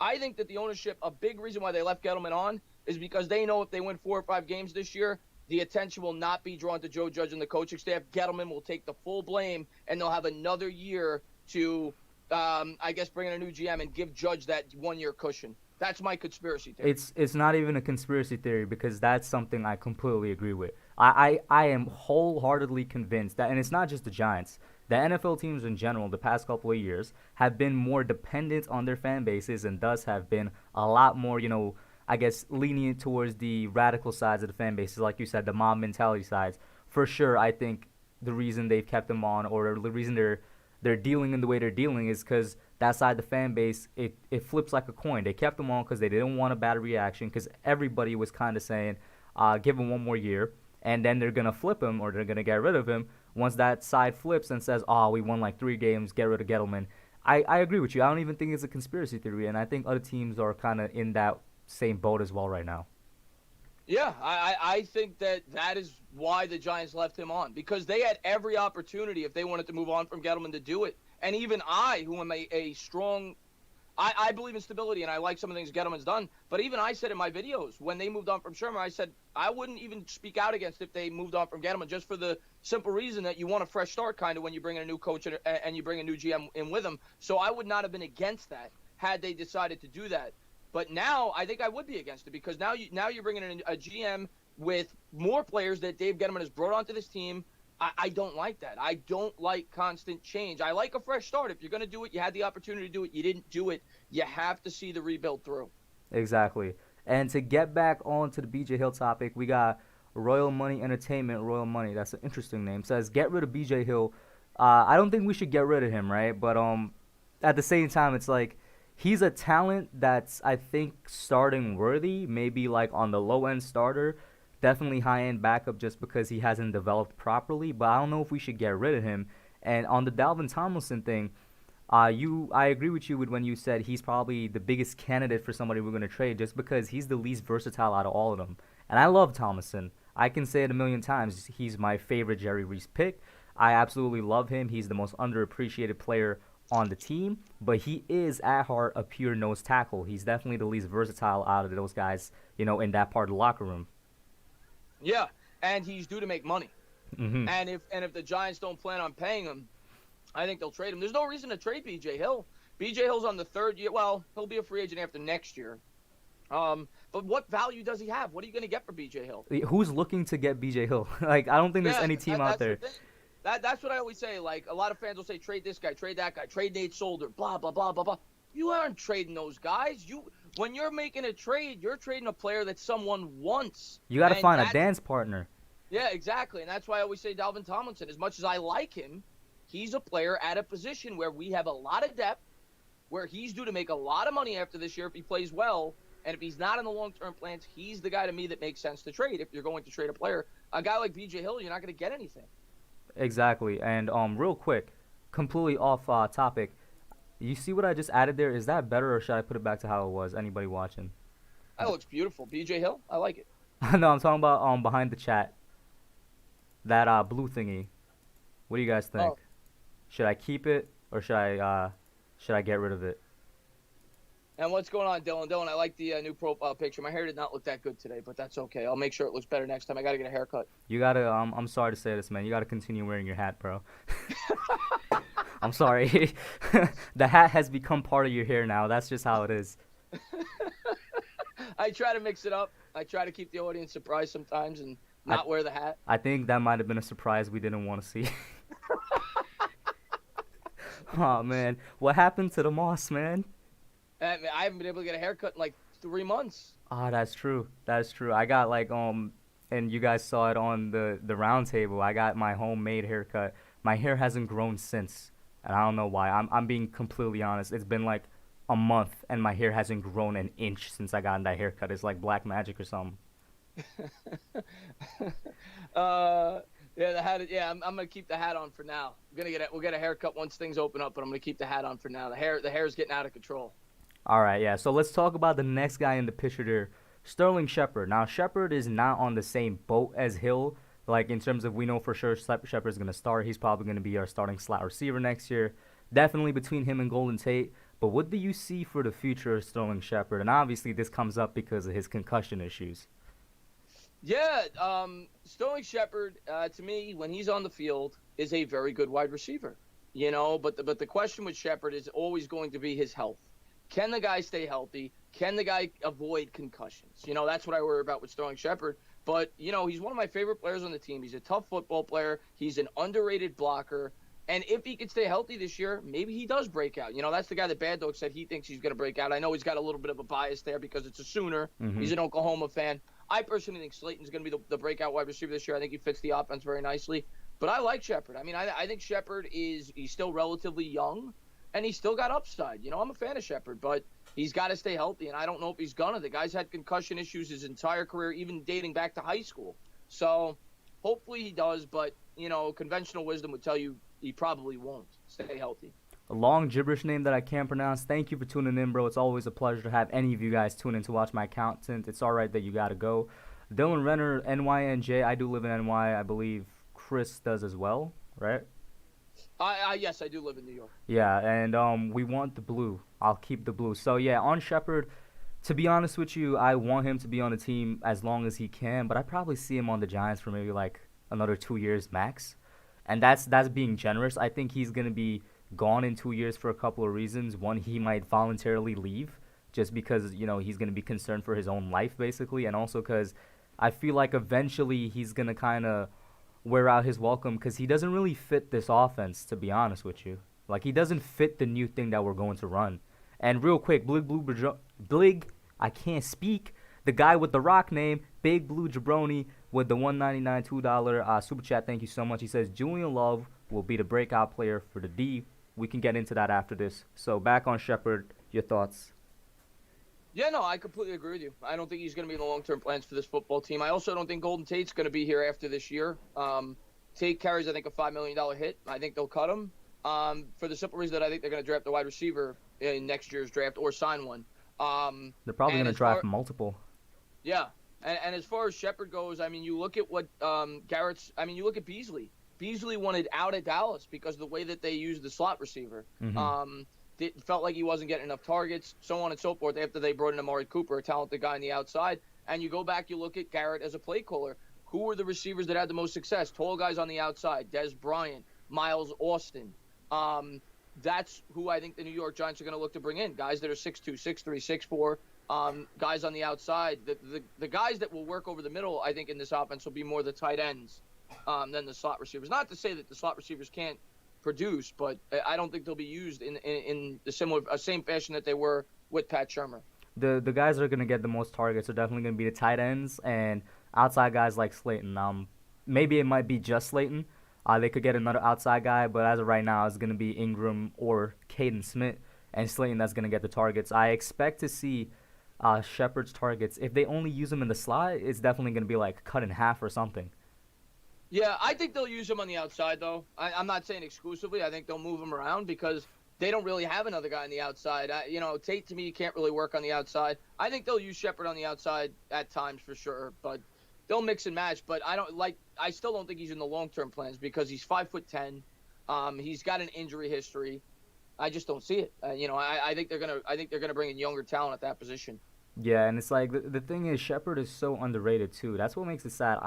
I think that the ownership, a big reason why they left Gettleman on is because they know if they win 4 or 5 games this year, the attention will not be drawn to Joe Judge and the coaching staff. Gettleman will take the full blame, and they'll have another year to, bring in a new GM and give Judge that 1-year cushion. That's my conspiracy theory. It's not even a conspiracy theory because that's something I completely agree with. I am wholeheartedly convinced that, and it's not just the Giants. The NFL teams in general, the past couple of years, have been more dependent on their fan bases and thus have been a lot more, I guess, lenient towards the radical sides of the fan bases, like you said, the mob mentality sides. For sure, I think the reason they've kept them on, or the reason they're dealing in the way they're dealing, is because that side of the fan base, it flips like a coin. They kept them on because they didn't want a bad reaction, because everybody was kind of saying, give him one more year, and then they're going to flip him or they're going to get rid of him once that side flips and says, oh, we won like 3 games, get rid of Gettleman. I agree with you. I don't even think it's a conspiracy theory, and I think other teams are kind of in that same boat as well right now. Yeah, I think that is why the Giants left him on, because they had every opportunity if they wanted to move on from Gettleman to do it. And even I, who am a strong – I believe in stability, and I like some of the things Gettleman's done. But even I said in my videos, when they moved on from Shermer, I said I wouldn't even speak out against if they moved on from Gettleman, just for the simple reason that you want a fresh start kind of when you bring in a new coach and you bring a new GM in with them. So I would not have been against that had they decided to do that. But now I think I would be against it, because now you're bringing in a GM with more players that Dave Gettleman has brought onto this team. I don't like that. I don't like constant change. I like a fresh start. If you're going to do it, you had the opportunity to do it. You didn't do it. You have to see the rebuild through. Exactly. And to get back on to the BJ Hill topic, we got Royal Money Entertainment. Royal Money, that's an interesting name. Says, get rid of BJ Hill. I don't think we should get rid of him, right? But at the same time, it's like, he's a talent that's, I think, starting worthy, maybe like on the low-end starter, definitely high-end backup just because he hasn't developed properly, but I don't know if we should get rid of him. And on the Dalvin Tomlinson thing, I agree with you when you said he's probably the biggest candidate for somebody we're going to trade just because he's the least versatile out of all of them. And I love Tomlinson. I can say it a million times. He's my favorite Jerry Reese pick. I absolutely love him. He's the most underappreciated player on the team, but he is at heart a pure nose tackle. He's definitely the least versatile out of those guys, in that part of the locker room. Yeah, and he's due to make money. Mm-hmm. And if the Giants don't plan on paying him, I think they'll trade him. There's no reason to trade B.J. Hill. B.J. Hill's on the 3rd year. Well, he'll be a free agent after next year. But what value does he have? What are you going to get for B.J. Hill? Who's looking to get B.J. Hill? Like, I don't think there's any team out there. That's what I always say. Like, a lot of fans will say, trade this guy, trade that guy, trade Nate Solder, blah, blah, blah, blah, blah. You aren't trading those guys. When you're making a trade, you're trading a player that someone wants. You got to find a dance partner. Yeah, exactly. And that's why I always say Dalvin Tomlinson. As much as I like him, he's a player at a position where we have a lot of depth, where he's due to make a lot of money after this year if he plays well. And if he's not in the long-term plans, he's the guy to me that makes sense to trade if you're going to trade a player. A guy like B.J. Hill, you're not going to get anything. Exactly. And real quick, completely off topic, you see what I just added there? Is that better, or should I put it back to how it was? Anybody watching? That looks beautiful. B.J. Hill, I like it. No, I'm talking about behind the chat. That blue thingy. What do you guys think? Oh. Should I keep it, or should I get rid of it? And what's going on, Dylan? Dylan, I like the new profile picture. My hair did not look that good today, but that's okay. I'll make sure it looks better next time. I got to get a haircut. You got to, I'm sorry to say this, man. You got to continue wearing your hat, bro. I'm sorry. The hat has become part of your hair now. That's just how it is. I try to mix it up. I try to keep the audience surprised sometimes and not wear the hat. I think that might have been a surprise we didn't want to see. Oh, man. What happened to the moss, man? I haven't been able to get a haircut in like 3 months. Oh, that's true. That's true. I got and you guys saw it on the round table. I got my homemade haircut. My hair hasn't grown since, and I don't know why. I'm being completely honest. It's been like a month, and my hair hasn't grown an inch since I got that haircut. It's like black magic or something. Yeah, the hat. Yeah, I'm gonna keep the hat on for now. We'll get a haircut once things open up, but I'm gonna keep the hat on for now. The hair's getting out of control. All right, yeah. So let's talk about the next guy in the picture there, Sterling Shepard. Now, Shepard is not on the same boat as Hill. Like, in terms of, we know for sure Shepard's going to start. He's probably going to be our starting slot receiver next year. Definitely between him and Golden Tate. But what do you see for the future of Sterling Shepard? And obviously this comes up because of his concussion issues. Yeah, Sterling Shepard, to me, when he's on the field, is a very good wide receiver. But the question with Shepard is always going to be his health. Can the guy stay healthy? can the guy avoid concussions? That's what I worry about with Sterling Shepard. But, he's one of my favorite players on the team. He's a tough football player. He's an underrated blocker. And if he could stay healthy this year, maybe he does break out. That's the guy that Bad Dog said he thinks he's going to break out. I know he's got a little bit of a bias there because it's a Sooner. Mm-hmm. He's an Oklahoma fan. I personally think Slayton's going to be the breakout wide receiver this year. I think he fits the offense very nicely. But I like Shepard. I mean, I think Shepard he's still relatively young, and he's still got upside. I'm a fan of Shepard, but he's got to stay healthy, and I don't know if he's gonna. The guy's had concussion issues his entire career, even dating back to high school. So hopefully he does, but, conventional wisdom would tell you he probably won't stay healthy. A long gibberish name that I can't pronounce. Thank you for tuning in, bro. It's always a pleasure to have any of you guys tune in to watch my content. It's all right that you got to go. Dylan Renner, NYNJ. I do live in NY. I believe Chris does as well, right? Yes, I do live in New York. Yeah, and we want the blue. I'll keep the blue. So, yeah, on Shepard, to be honest with you, I want him to be on the team as long as he can, but I probably see him on the Giants for maybe like another 2 years max. And that's being generous. I think he's going to be gone in 2 years for a couple of reasons. One, he might voluntarily leave just because, he's going to be concerned for his own life, basically. And also because I feel like eventually he's going to kind of wear out his welcome because he doesn't really fit this offense, to be honest with you. Like, he doesn't fit the new thing that we're going to run. And real quick, Blig, I can't speak. The guy with the rock name, Big Blue Jabroni, with the $1.99 $2 super chat. Thank you so much. He says Julian Love will be the breakout player for the D. We can get into that after this. So back on Shepard, your thoughts? Yeah, no, I completely agree with you. I don't think he's going to be in the long-term plans for this football team. I also don't think Golden Tate's going to be here after this year. Tate carries, I think, a $5 million hit. I think they'll cut him for the simple reason that I think they're going to draft a wide receiver in next year's draft or sign one. They're probably going to draft multiple. Yeah, and as far as Shepard goes, I mean, you look at what you look at Beasley. Beasley wanted out of Dallas because of the way that they used the slot receiver. Mm-hmm. It felt like he wasn't getting enough targets, so on and so forth, after they brought in Amari Cooper, a talented guy on the outside. And you go back, you look at Garrett as a play caller. Who were the receivers that had the most success? Tall guys on the outside, Dez Bryant, Miles Austin. That's who I think the New York Giants are going to look to bring in, guys that are 6'2", 6'3", 6'4", guys on the outside. The guys that will work over the middle, I think, in this offense will be more the tight ends than the slot receivers. Not to say that the slot receivers can't produce, but I don't think they'll be used in the same fashion that they were with Pat Shurmur. The guys that are going to get the most targets are definitely going to be the tight ends and outside guys like Slayton. Maybe it might be just Slayton. They could get another outside guy, but as of right now, it's going to be Ingram or Caden Smith, and Slayton that's going to get the targets. I expect to see Shepard's targets. If they only use him in the slot, it's definitely going to be like cut in half or something. Yeah, I think they'll use him on the outside, though. I'm not saying exclusively. I think they'll move him around because they don't really have another guy on the outside. Tate, to me, can't really work on the outside. I think they'll use Shepard on the outside at times for sure, but they'll mix and match. But I still don't think he's in the long-term plans because he's 5'10". He's got an injury history. I just don't see it. I think they're gonna bring in younger talent at that position. Yeah, and it's like the thing is, Shepard is so underrated too. That's what makes it sad.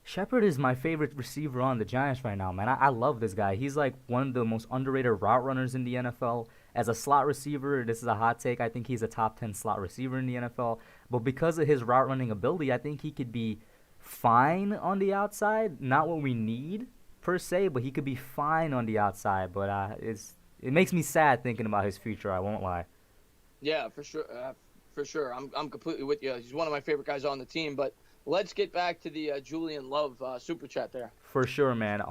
Shepard is my favorite receiver on the Giants right now, man. I love this guy. He's like one of the most underrated route runners in the NFL. As a slot receiver, this is a hot take. I think he's a top 10 slot receiver in the NFL. But because of his route running ability, I think he could be fine on the outside. Not what we need per se, but he could be fine on the outside. But it makes me sad thinking about his future. I won't lie. Yeah, for sure. For sure. I'm completely with you. He's one of my favorite guys on the team, but let's get back to the Julian Love super chat there. For sure, man.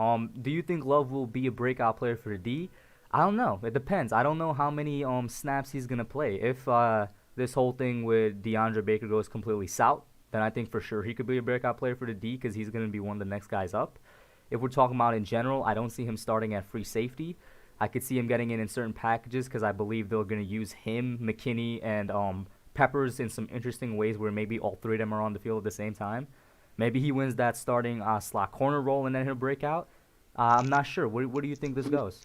Do you think Love will be a breakout player for the D? I don't know. It depends. I don't know how many snaps he's going to play. If this whole thing with DeAndre Baker goes completely south, then I think for sure he could be a breakout player for the D because he's going to be one of the next guys up. If we're talking about in general, I don't see him starting at free safety. I could see him getting in certain packages because I believe they're going to use him, McKinney, and Peppers in some interesting ways where maybe all three of them are on the field at the same time. Maybe he wins that starting slot corner role and then he'll break out. I'm not sure. Where do you think this goes?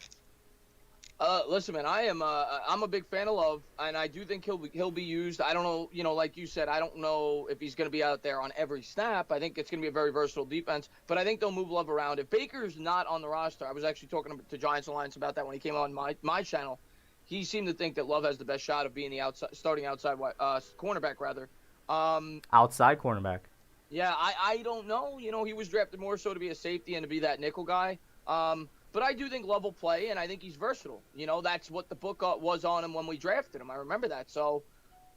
Listen, man, I'm a big fan of Love, and I do think he'll be used. I don't know, like you said, I don't know if he's going to be out there on every snap. I think it's going to be a very versatile defense, but I think they'll move Love around. If Baker's not on the roster, I was actually talking to Giants Alliance about that when he came on my channel. he seemed to think that Love has the best shot of being the starting outside cornerback rather. Outside cornerback. Yeah, I don't know. He was drafted more so to be a safety and to be that nickel guy. But I do think Love will play, and I think he's versatile. That's what the book was on him when we drafted him. I remember that. So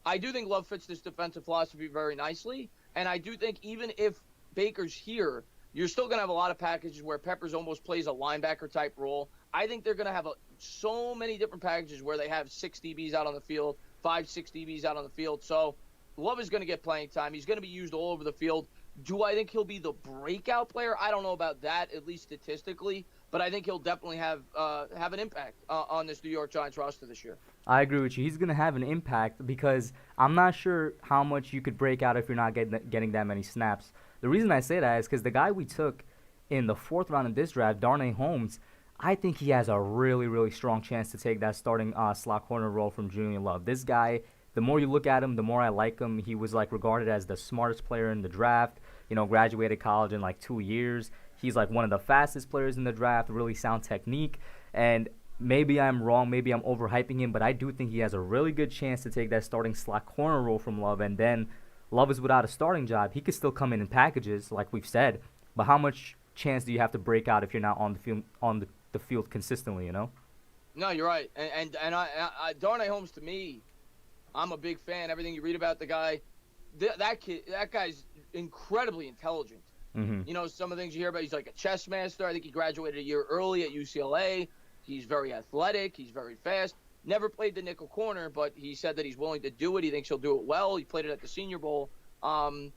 I do think Love fits this defensive philosophy very nicely. And I do think even if Baker's here, you're still going to have a lot of packages where Peppers almost plays a linebacker type role. I think they're going to have so many different packages where they have 6 DBs out on the field, 6 DBs out on the field. So Love is going to get playing time. He's going to be used all over the field. Do I think he'll be the breakout player? I don't know about that, at least statistically. But I think he'll definitely have an impact on this New York Giants roster this year. I agree with you. He's going to have an impact because I'm not sure how much you could break out if you're not getting that many snaps. The reason I say that is because the guy we took in the 4th round of this draft, Darnay Holmes, I think he has a really, really strong chance to take that starting slot corner role from Julian Love. This guy, the more you look at him, the more I like him. He was regarded as the smartest player in the draft. Graduated college in 2 years. He's one of the fastest players in the draft, really sound technique. And maybe I'm wrong, maybe I'm overhyping him, but I do think he has a really good chance to take that starting slot corner role from Love. And then Love is without a starting job. He could still come in packages, like we've said. But how much chance do you have to break out if you're not on the field consistently? No, you're right. And Darnay Holmes, to me, I'm a big fan. Everything you read about the guy, that guy's incredibly intelligent. Mm-hmm. Some of the things you hear about, he's like a chess master. I think he graduated a year early at UCLA. He's very athletic. He's very fast. Never played the nickel corner, but he said that he's willing to do it. He thinks he'll do it well. He played it at the Senior Bowl. I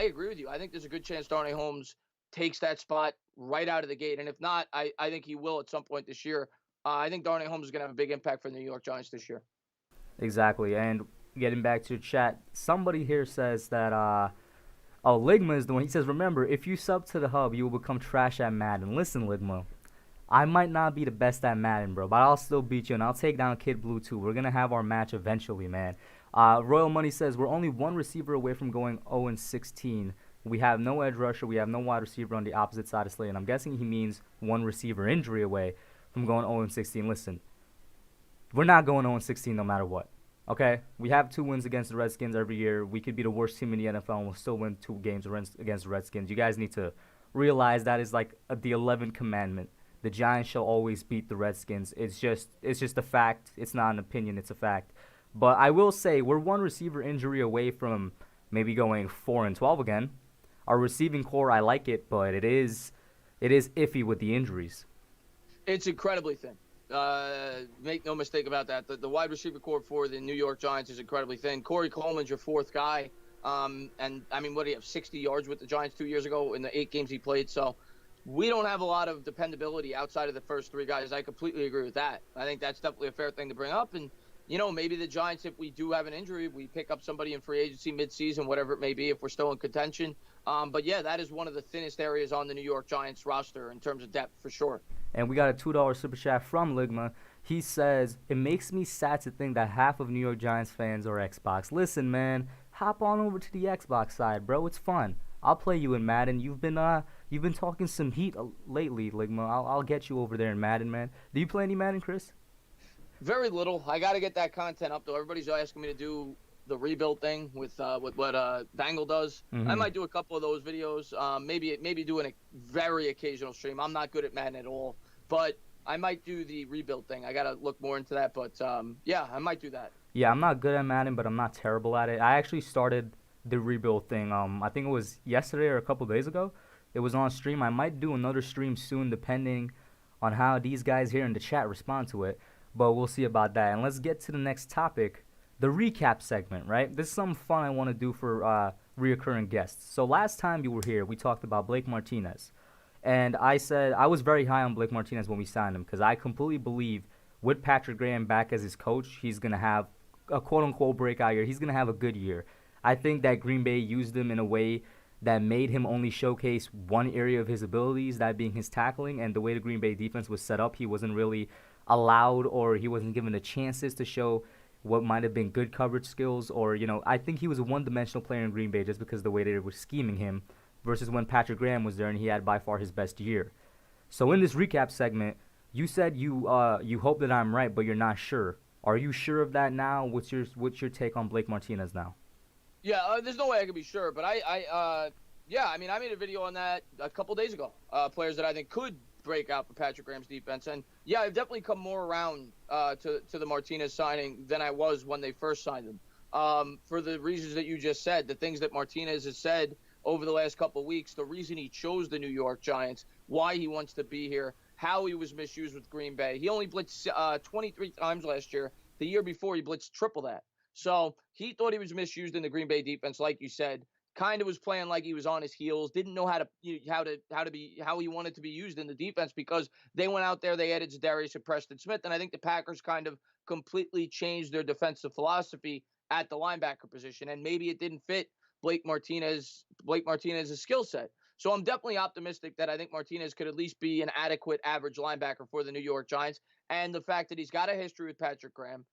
agree with you. I think there's a good chance Darnay Holmes takes that spot right out of the gate. And if not, I think he will at some point this year. I think Darnay Holmes is going to have a big impact for the New York Giants this year. Exactly. And getting back to chat, somebody here says that Ligma is the one. He says, remember, if you sub to the hub, you will become trash at Madden. Listen, Ligma, I might not be the best at Madden, bro, but I'll still beat you, and I'll take down Kid Blue, too. We're going to have our match eventually, man. Royal Money says, we're only one receiver away from going 0-16. We have no edge rusher. We have no wide receiver on the opposite side of Slade, and I'm guessing he means one receiver injury away from going 0-16. Listen, we're not going 0-16 no matter what. Okay, we have 2 wins against the Redskins every year. We could be the worst team in the NFL and we'll still win 2 games against the Redskins. You guys need to realize that is the 11th commandment. The Giants shall always beat the Redskins. It's just a fact. It's not an opinion. It's a fact. But I will say we're one receiver injury away from maybe going 4-12 again. Our receiving core, I like it, but it is iffy with the injuries. It's incredibly thin. Make no mistake about that. The wide receiver core for the New York Giants is incredibly thin. Corey Coleman's your 4th guy. And, I mean, what do you have, 60 yards with the Giants 2 years ago in the 8 games he played? So we don't have a lot of dependability outside of the first 3 guys. I completely agree with that. I think that's definitely a fair thing to bring up. And, maybe the Giants, if we do have an injury, we pick up somebody in free agency midseason, whatever it may be, if we're still in contention. But, yeah, that is one of the thinnest areas on the New York Giants roster in terms of depth for sure. And we got a $2 super chat from Ligma. He says, it makes me sad to think that half of New York Giants fans are Xbox. Listen, man, hop on over to the Xbox side, bro. It's fun. I'll play you in Madden. You've been talking some heat lately, Ligma. I'll get you over there in Madden, man. Do you play any Madden, Chris? Very little. I got to get that content up, though. Everybody's asking me to do the rebuild thing with what Dangle does. Mm-hmm. I might do a couple of those videos. Maybe do a very occasional stream. I'm not good at Madden at all, but I might do the rebuild thing. I got to look more into that, but yeah, I might do that. Yeah, I'm not good at Madden, but I'm not terrible at it. I actually started the rebuild thing. I think it was yesterday or a couple days ago. It was on stream. I might do another stream soon, depending on how these guys here in the chat respond to it. But we'll see about that. And let's get to the next topic, the recap segment, right? This is something fun I want to do for reoccurring guests. So last time you were here, we talked about Blake Martinez. And I said I was very high on Blake Martinez when we signed him because I completely believe with Patrick Graham back as his coach, he's going to have a quote-unquote breakout year. He's going to have a good year. I think that Green Bay used him in a way that made him only showcase one area of his abilities, that being his tackling. And the way the Green Bay defense was set up, he wasn't really allowed or he wasn't given the chances to show what might have been good coverage skills. Or, I think he was a one-dimensional player in Green Bay just because of the way they were scheming him versus when Patrick Graham was there and he had by far his best year. So in this recap segment, You said you hope that I'm right, but you're not sure. Are you sure of that now? What's your take on Blake Martinez now? Yeah, there's no way I can be sure, but yeah, I mean, I made a video on that a couple days ago. Players that I think could break out for Patrick Graham's defense, and yeah, I've definitely come more around to the Martinez signing than I was when they first signed him. For the reasons that you just said, the things that Martinez has said over the last couple of weeks, the reason he chose the New York Giants, why he wants to be here, how he was misused with Green Bay. He only blitzed 23 times last year. The year before, he blitzed triple that. So he thought he was misused in the Green Bay defense, like you said. Kind of was playing like he was on his heels. Didn't know how he wanted to be used in the defense because they went out there. They added Darius and Preston Smith, and I think the Packers kind of completely changed their defensive philosophy at the linebacker position, and maybe it didn't fit Blake Martinez's skill set. So I'm definitely optimistic that I think Martinez could at least be an adequate average linebacker for the New York Giants, and the fact that he's got a history with Patrick Graham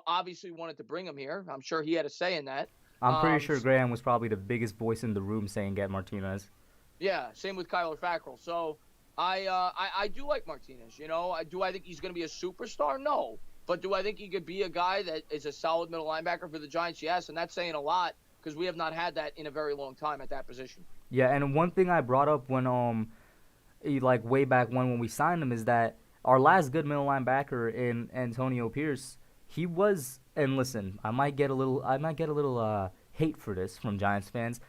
obviously wanted to bring him here. I'm sure he had a say in that. I'm pretty sure So, Graham was probably the biggest voice in the room saying get Martinez. yeah, same with Kyler Fackrell. So I do like Martinez. Do I think he's going to be a superstar? No, but do I think he could be a guy that is a solid middle linebacker for the Giants? Yes, and that's saying a lot because we have not had that in a very long time at that position. Yeah, and one thing I brought up when like way back when we signed him is that our last good middle linebacker in Antonio Pierce, he was, and listen, I might get a little hate for this from Giants fans.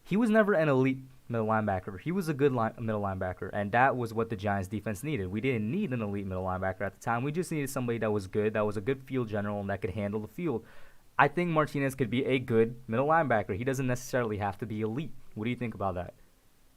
He was never an elite middle linebacker. He was a good middle linebacker, and that was what the Giants defense needed. We didn't need an elite middle linebacker at the time. We just needed somebody that was good, that was a good field general, and that could handle the field. I think Martinez could be a good middle linebacker. He doesn't necessarily have to be elite. What do you think about that?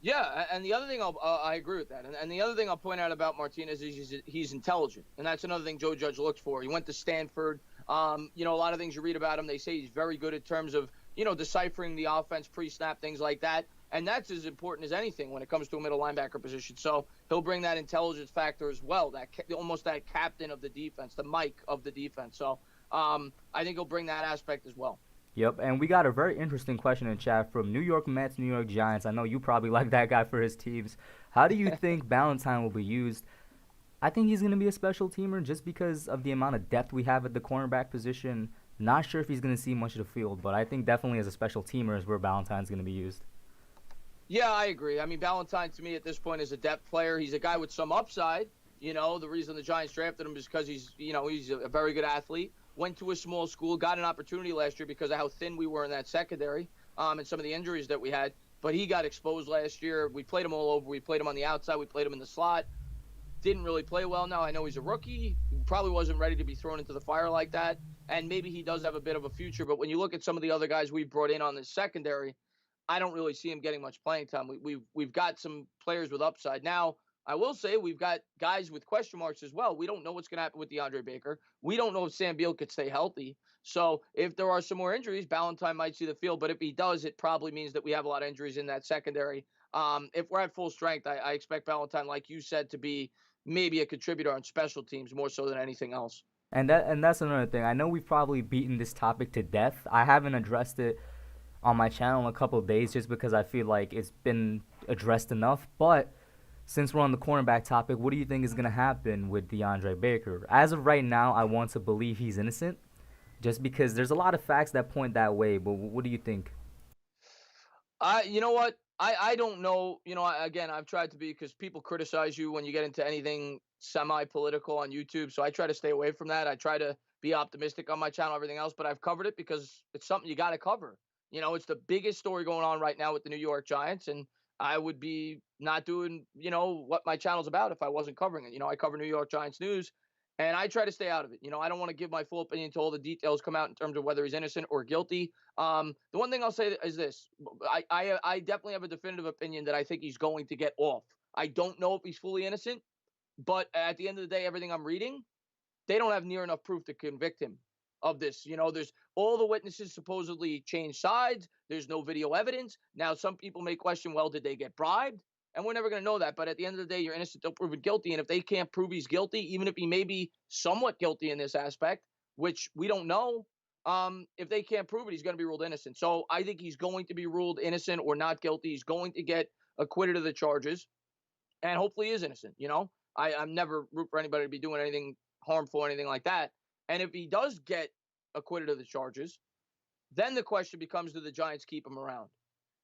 Yeah, and the other thing I agree with that, and the other thing I'll point out about Martinez is he's intelligent, and that's another thing Joe Judge looks for. He went to Stanford. A lot of things you read about him, they say he's very good in terms of deciphering the offense pre-snap, things like that, and that's as important as anything when it comes to a middle linebacker position. So he'll bring that intelligence factor as well, that almost that captain of the defense, the Mike of the defense. So I think he'll bring that aspect as well. Yep, and we got a very interesting question in chat from New York Mets, New York Giants. I know you probably like that guy for his teams. How do you think Ballantyne will be used? I think he's going to be a special teamer just because of the amount of depth we have at the cornerback position. Not sure if he's going to see much of the field, but I think definitely as a special teamer is where Ballantyne's going to be used. Yeah, I agree. I mean, Ballantyne to me at this point is a depth player. He's a guy with some upside. The reason the Giants drafted him is because he's a very good athlete. Went to a small school, got an opportunity last year because of how thin we were in that secondary, and some of the injuries that we had. But he got exposed last year. We played him all over. We played him on the outside. We played him in the slot. Didn't really play well. Now I know he's a rookie. He probably wasn't ready to be thrown into the fire like that. And maybe he does have a bit of a future. But when you look at some of the other guys we brought in on the secondary, I don't really see him getting much playing time. We've got some players with upside. Now, I will say we've got guys with question marks as well. We don't know what's going to happen with DeAndre Baker. We don't know if Sam Beal could stay healthy. So if there are some more injuries, Ballantyne might see the field. But if he does, it probably means that we have a lot of injuries in that secondary. If we're at full strength, I expect Ballantyne, like you said, to be maybe a contributor on special teams more so than anything else. And that's another thing. I know we've probably beaten this topic to death. I haven't addressed it on my channel in a couple of days just because I feel like it's been addressed enough. But since we're on the cornerback topic, what do you think is going to happen with DeAndre Baker? As of right now, I want to believe he's innocent just because there's a lot of facts that point that way. But what do you think? You know what? I don't know. Again, I've tried to be because people criticize you when you get into anything semi-political on YouTube. So I try to stay away from that. I try to be optimistic on my channel, everything else, but I've covered it because it's something you got to cover. It's the biggest story going on right now with the New York Giants, and I would be not doing, what my channel's about if I wasn't covering it. I cover New York Giants news, and I try to stay out of it. I don't want to give my full opinion until all the details come out in terms of whether he's innocent or guilty. The one thing I'll say is this: I definitely have a definitive opinion that I think he's going to get off. I don't know if he's fully innocent, but at the end of the day, everything I'm reading, they don't have near enough proof to convict him of this. There's all the witnesses supposedly changed sides. There's no video evidence. Now, some people may question, well, did they get bribed? And we're never going to know that. But at the end of the day, you're innocent until proven guilty. And if they can't prove he's guilty, even if he may be somewhat guilty in this aspect, which we don't know, if they can't prove it, he's going to be ruled innocent. So I think he's going to be ruled innocent or not guilty. He's going to get acquitted of the charges, and hopefully he is innocent. I'm never root for anybody to be doing anything harmful or anything like that. And if he does get acquitted of the charges, then the question becomes, do the Giants keep him around?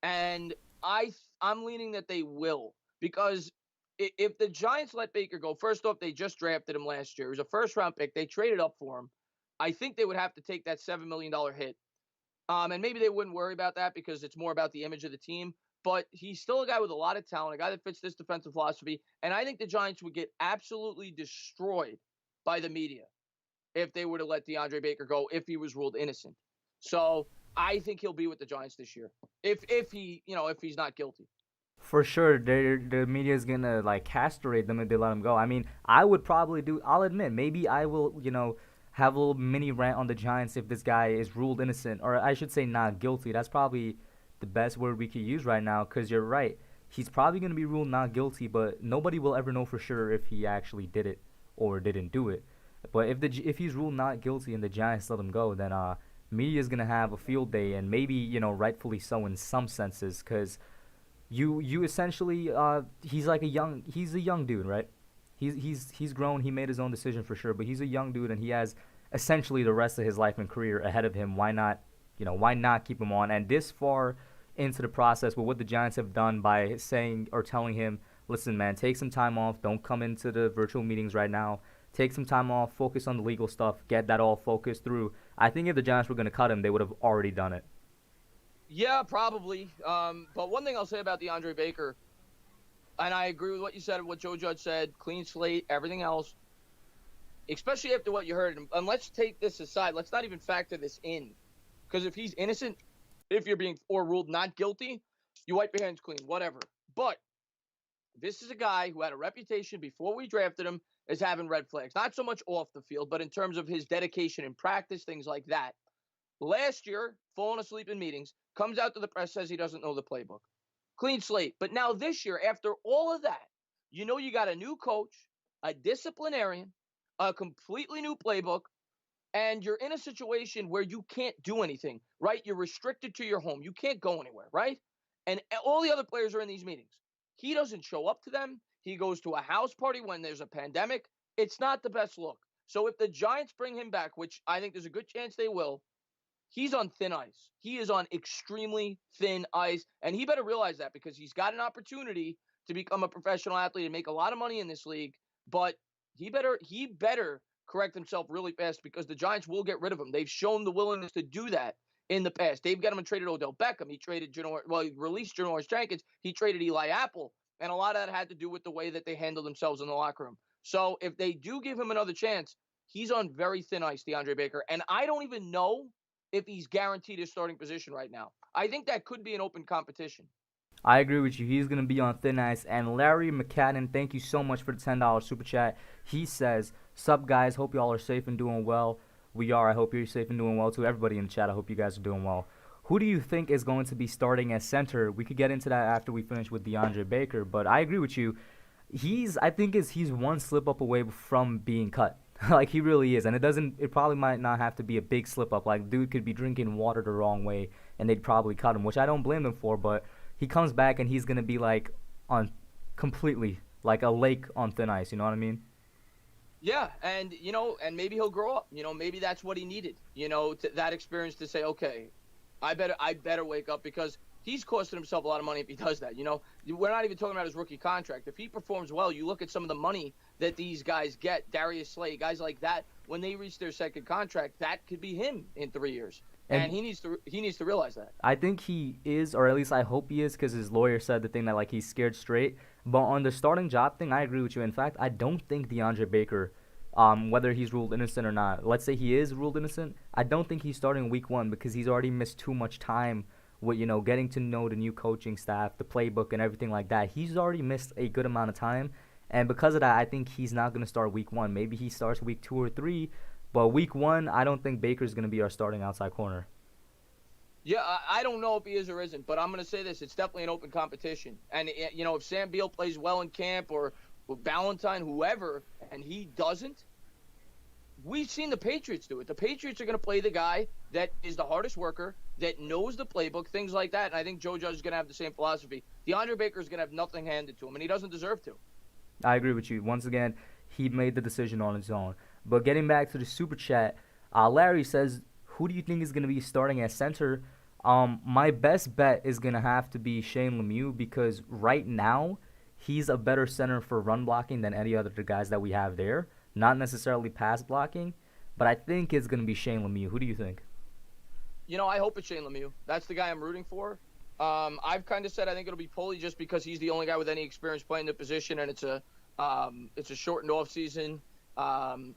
And I'm leaning that they will, because if the Giants let Baker go, first off, they just drafted him last year. He was a first-round pick. They traded up for him. I think they would have to take that $7 million hit. And maybe they wouldn't worry about that because it's more about the image of the team. But he's still a guy with a lot of talent, a guy that fits this defensive philosophy. And I think the Giants would get absolutely destroyed by the media if they were to let DeAndre Baker go if he was ruled innocent. So I think he'll be with the Giants this year if he's not guilty. For sure, the media is gonna like castrate them if they let him go. I mean, I would probably do. I'll admit, maybe I will, have a little mini rant on the Giants if this guy is ruled innocent, or I should say not guilty. That's probably the best word we could use right now, because you're right. He's probably gonna be ruled not guilty, but nobody will ever know for sure if he actually did it or didn't do it. But if he's ruled not guilty and the Giants let him go, then media is gonna have a field day, and maybe rightfully so in some senses, because you essentially he's a young dude, right? He's grown. He made his own decision for sure, but he's a young dude and he has essentially the rest of his life and career ahead of him. Why not keep him on? And this far into the process, with what the Giants have done by saying or telling him, listen, man, take some time off. Don't come into the virtual meetings right now. Take some time off. Focus on the legal stuff. Get that all focused through. I think if the Giants were going to cut him, they would have already done it. Yeah, probably. But one thing I'll say about DeAndre Baker, and I agree with what you said, what Joe Judge said, clean slate, everything else, especially after what you heard. And let's take this aside. Let's not even factor this in. Because if he's innocent, if you're being ruled not guilty, you wipe your hands clean, whatever. But this is a guy who had a reputation before we drafted him as having red flags. Not so much off the field, but in terms of his dedication in practice, things like that. Last year, falling asleep in meetings, comes out to the press, says he doesn't know the playbook. Clean slate. But now this year, after all of that, you got a new coach, a disciplinarian, a completely new playbook, and you're in a situation where you can't do anything, right? You're restricted to your home. You can't go anywhere, right? And all the other players are in these meetings. He doesn't show up to them. He goes to a house party when there's a pandemic. It's not the best look. So if the Giants bring him back, which I think there's a good chance they will, he's on thin ice. He is on extremely thin ice, and he better realize that, because he's got an opportunity to become a professional athlete and make a lot of money in this league, but he better correct himself really fast, because the Giants will get rid of him. They've shown the willingness to do that in the past. Dave Gettleman traded Odell Beckham. He released Janoris Jenkins. He traded Eli Apple, and a lot of that had to do with the way that they handled themselves in the locker room. So if they do give him another chance, he's on very thin ice, DeAndre Baker, and I don't even know if he's guaranteed his starting position right now. I think that could be an open competition. I agree with you. He's going to be on thin ice. And Larry McCadden, thank you so much for the $10 super chat. He says, sup, guys. Hope y'all are safe and doing well. We are. I hope you're safe and doing well, too. Everybody in the chat, I hope you guys are doing well. Who do you think is going to be starting as center? We could get into that after we finish with DeAndre Baker. But I agree with you. He's one slip up away from being cut. Like, he really is. And it probably might not have to be a big slip up. Like, dude could be drinking water the wrong way and they'd probably cut him, which I don't blame them for. But he comes back and he's going to be like on completely like a lake on thin ice. You know what I mean? Yeah. And, and maybe he'll grow up. Maybe that's what he needed, that experience to say, okay, I better wake up, because he's costing himself a lot of money if he does that. We're not even talking about his rookie contract. If he performs well, you look at some of the money that these guys get, Darius Slay, guys like that, when they reach their second contract, that could be him in 3 years. And he needs to realize that. I think he is, or at least I hope he is, because his lawyer said the thing that like he's scared straight. But on the starting job thing, I agree with you. In fact, I don't think DeAndre Baker, whether he's ruled innocent or not, let's say he is ruled innocent, I don't think he's starting week 1, because he's already missed too much time with, getting to know the new coaching staff, the playbook, and everything like that. He's already missed a good amount of time. And because of that, I think he's not going to start week 1. Maybe he starts week 2 or 3. But week 1, I don't think Baker's going to be our starting outside corner. Yeah, I don't know if he is or isn't, but I'm going to say this. It's definitely an open competition. And, if Sam Beal plays well in camp, or Ballantyne, whoever, and he doesn't, we've seen the Patriots do it. The Patriots are going to play the guy that is the hardest worker, that knows the playbook, things like that. And I think Joe Judge is going to have the same philosophy. DeAndre Baker is going to have nothing handed to him, and he doesn't deserve to. I agree with you. Once again, he made the decision on his own. But getting back to the super chat, Larry says, "Who do you think is going to be starting at center?" My best bet is going to have to be Shane Lemieux because right now he's a better center for run blocking than any other guys that we have there. Not necessarily pass blocking, but I think it's going to be Shane Lemieux. Who do you think? I hope it's Shane Lemieux. That's the guy I'm rooting for. I've kind of said I think it'll be Pulley just because he's the only guy with any experience playing the position, and it's a shortened off season.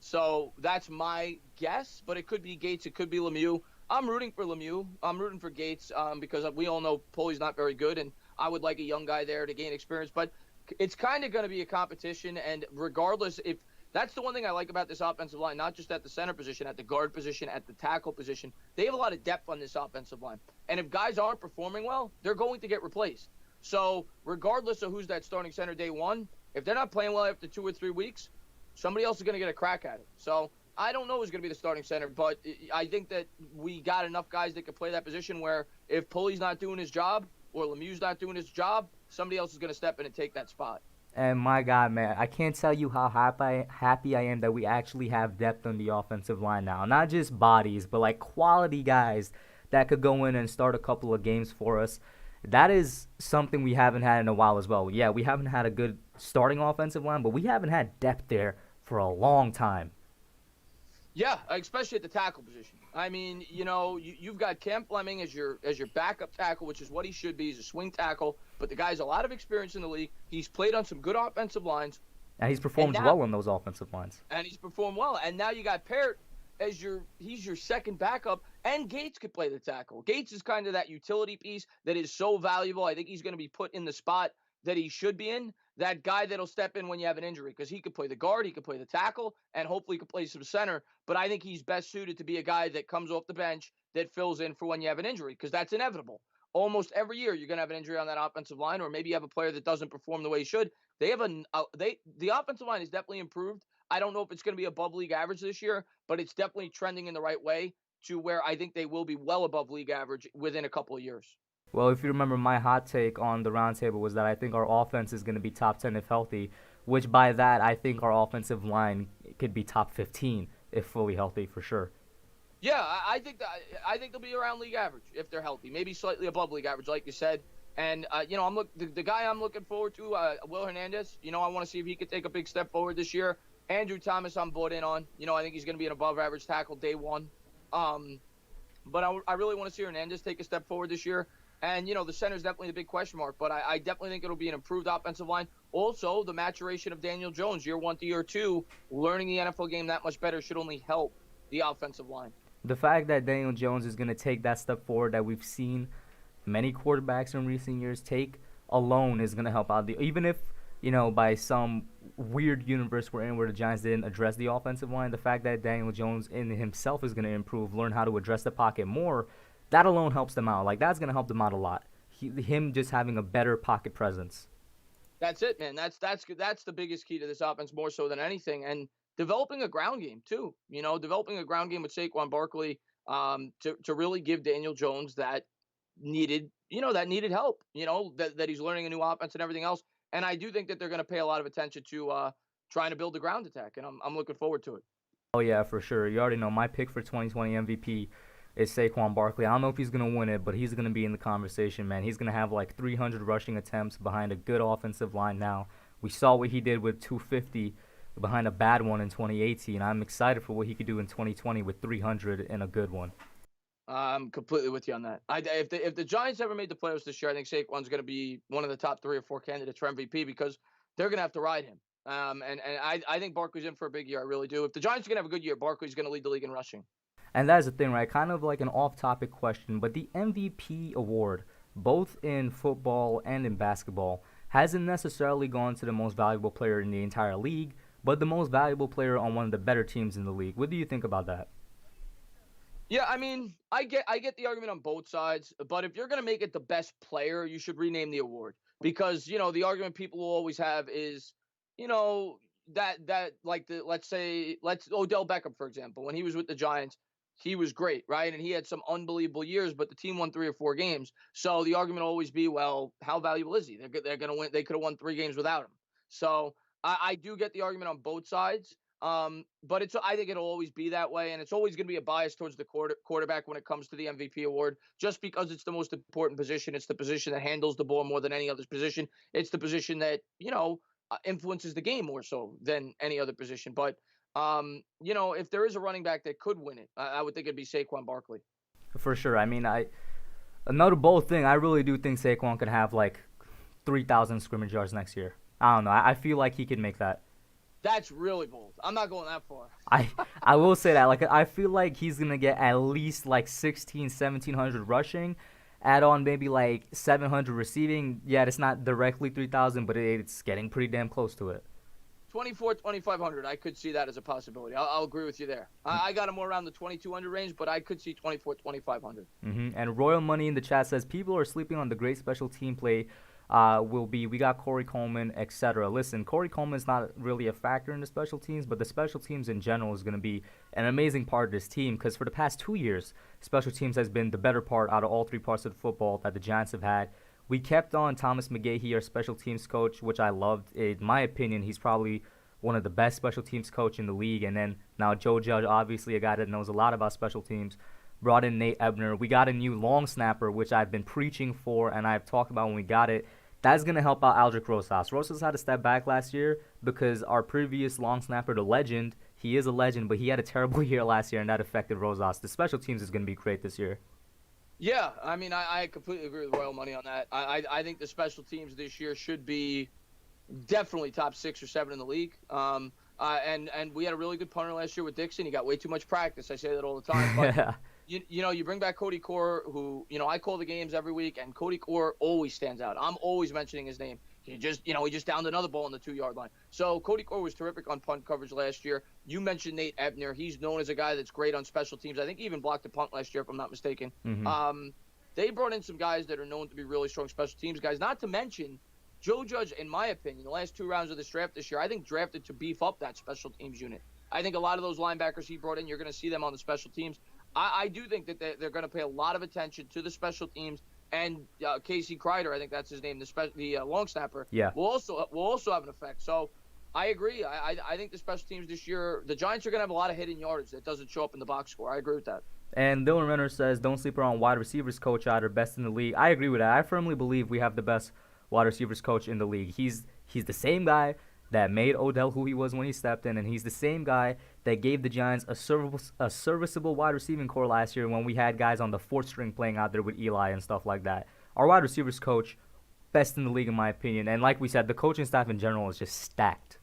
So that's my guess, but it could be Gates, it could be Lemieux. I'm rooting for Lemieux. I'm rooting for Gates because we all know Pulley's not very good, and I would like a young guy there to gain experience. But it's kind of going to be a competition, and regardless if that's the one thing I like about this offensive line, not just at the center position, at the guard position, at the tackle position. They have a lot of depth on this offensive line. And if guys aren't performing well, they're going to get replaced. So regardless of who's that starting center day one, if they're not playing well after 2 or 3 weeks, somebody else is going to get a crack at it. So I don't know who's going to be the starting center, but I think that we got enough guys that can play that position where if Pulley's not doing his job or Lemieux's not doing his job, somebody else is going to step in and take that spot. And my God, man, I can't tell you how happy I am that we actually have depth on the offensive line now. Not just bodies, but like quality guys that could go in and start a couple of games for us. That is something we haven't had in a while as well. Yeah, we haven't had a good starting offensive line, but we haven't had depth there for a long time. Yeah, especially at the tackle position. I mean, you've got Cam Fleming as your backup tackle, which is what he should be. He's a swing tackle, but the guy's a lot of experience in the league. He's played on some good offensive lines. And he's performed well on those offensive lines. And he's performed well. And now you got Parrott as he's your second backup, and Gates could play the tackle. Gates is kind of that utility piece that is so valuable. I think he's going to be put in the spot that he should be in, that guy that'll step in when you have an injury, because he could play the guard, he could play the tackle, and hopefully he could play some center. But I think he's best suited to be a guy that comes off the bench that fills in for when you have an injury, because that's inevitable. Almost every year you're going to have an injury on that offensive line, or maybe you have a player that doesn't perform the way he should. The offensive line is definitely improved. I don't know if it's going to be above league average this year, but it's definitely trending in the right way to where I think they will be well above league average within a couple of years. Well, if you remember, my hot take on the roundtable was that I think our offense is going to be top 10 if healthy, which by that, I think our offensive line could be top 15 if fully healthy for sure. Yeah, I think they'll be around league average if they're healthy, maybe slightly above league average, like you said. And the guy I'm looking forward to, Will Hernandez. I want to see if he could take a big step forward this year. Andrew Thomas, I'm bought in on. I think he's going to be an above average tackle day one. But I really want to see Hernandez take a step forward this year. And, the center is definitely the big question mark, but I definitely think it'll be an improved offensive line. Also, the maturation of Daniel Jones, year 1 to year 2, learning the NFL game that much better should only help the offensive line. The fact that Daniel Jones is going to take that step forward that we've seen many quarterbacks in recent years take alone is going to help out. Even if, by some weird universe we're in where the Giants didn't address the offensive line, the fact that Daniel Jones in himself is going to improve, learn how to address the pocket more, that alone helps them out. Like, that's going to help them out a lot. Him just having a better pocket presence. That's it, man. That's the biggest key to this offense more so than anything. And developing a ground game, too. Developing a ground game with Saquon Barkley to really give Daniel Jones that needed help, that he's learning a new offense and everything else. And I do think that they're going to pay a lot of attention to trying to build the ground attack, and I'm looking forward to it. Oh, yeah, for sure. You already know my pick for 2020 MVP is Saquon Barkley. I don't know if he's going to win it, but he's going to be in the conversation, man. He's going to have like 300 rushing attempts behind a good offensive line now. We saw what he did with 250 behind a bad one in 2018. I'm excited for what he could do in 2020 with 300 and a good one. I'm completely with you on that. If the Giants ever made the playoffs this year, I think Saquon's going to be one of the top 3 or 4 candidates for MVP because they're going to have to ride him. And I think Barkley's in for a big year. I really do. If the Giants are going to have a good year, Barkley's going to lead the league in rushing. And that's the thing, right? Kind of like an off-topic question, but the MVP award, both in football and in basketball, hasn't necessarily gone to the most valuable player in the entire league, but the most valuable player on one of the better teams in the league. What do you think about that? Yeah, I mean, I get the argument on both sides, but if you're going to make it the best player, you should rename the award because, the argument people will always have is, that like let's Odell Beckham, for example, when he was with the Giants, he was great, right? And he had some unbelievable years, but the team won 3 or 4 games. So the argument will always be, well, how valuable is he? They're going to win. They could have won 3 games without him. So I do get the argument on both sides. But I think it'll always be that way, and it's always going to be a bias towards the quarterback when it comes to the MVP award, just because it's the most important position. It's the position that handles the ball more than any other position. It's the position that influences the game more so than any other position. But if there is a running back that could win it, I would think it'd be Saquon Barkley. For sure. I mean, another bold thing. I really do think Saquon could have like 3,000 scrimmage yards next year. I don't know. I feel like he can make that. That's really bold. I'm not going that far. I will say that. Like, I feel like he's going to get at least like 1,700 rushing, add on maybe like 700 receiving. Yeah, it's not directly 3,000, but it's getting pretty damn close to it. 2,500. I could see that as a possibility. I'll agree with you there. I got him more around the 2,200 range, but I could see 2,500. And Royal Money in the chat says people are sleeping on the great special team play. We got Corey Coleman, etc. Listen, Corey Coleman's not really a factor in the special teams, but the special teams in general is going to be an amazing part of this team because for the past 2 years, special teams has been the better part out of all three parts of the football that the Giants have had. We kept on Thomas McGahee, our special teams coach, which I loved. In my opinion, he's probably one of the best special teams coach in the league. And then now Joe Judge, obviously a guy that knows a lot about special teams, brought in Nate Ebner. We got a new long snapper, which I've been preaching for and I've talked about when we got it. That's going to help out Aldrick Rosas. Rosas had to step back last year because our previous long snapper, the legend, he is a legend, but he had a terrible year last year, and that affected Rosas. The special teams is going to be great this year. Yeah, I mean, I completely agree with Royal Money on that. I think the special teams this year should be definitely top 6 or 7 in the league. And we had a really good punter last year with Dixon. He got way too much practice. I say that all the time. But you bring back Cody Core, who, I call the games every week, and Cody Core always stands out. I'm always mentioning his name. He just downed another ball on the 2-yard line. So Cody Core was terrific on punt coverage last year. You mentioned Nate Ebner. He's known as a guy that's great on special teams. I think he even blocked a punt last year, if I'm not mistaken. Mm-hmm. They brought in some guys that are known to be really strong special teams guys, not to mention Joe Judge, in my opinion, the last 2 rounds of this draft this year, I think drafted to beef up that special teams unit. I think a lot of those linebackers he brought in, you're going to see them on the special teams. I do think that they're going to pay a lot of attention to the special teams. And Casey Kreider, I think that's his name, the long snapper, will also have an effect. So I agree. I think the special teams this year, the Giants are going to have a lot of hidden yardage that doesn't show up in the box score. I agree with that. And Dylan Renner says, don't sleep around wide receivers coach either, best in the league. I agree with that. I firmly believe we have the best wide receivers coach in the league. He's the same guy that made Odell who he was when he stepped in, and he's the same guy that gave the Giants a serviceable wide receiving core last year when we had guys on the 4th string playing out there with Eli and stuff like that. Our wide receivers coach, best in the league in my opinion, and like we said, the coaching staff in general is just stacked.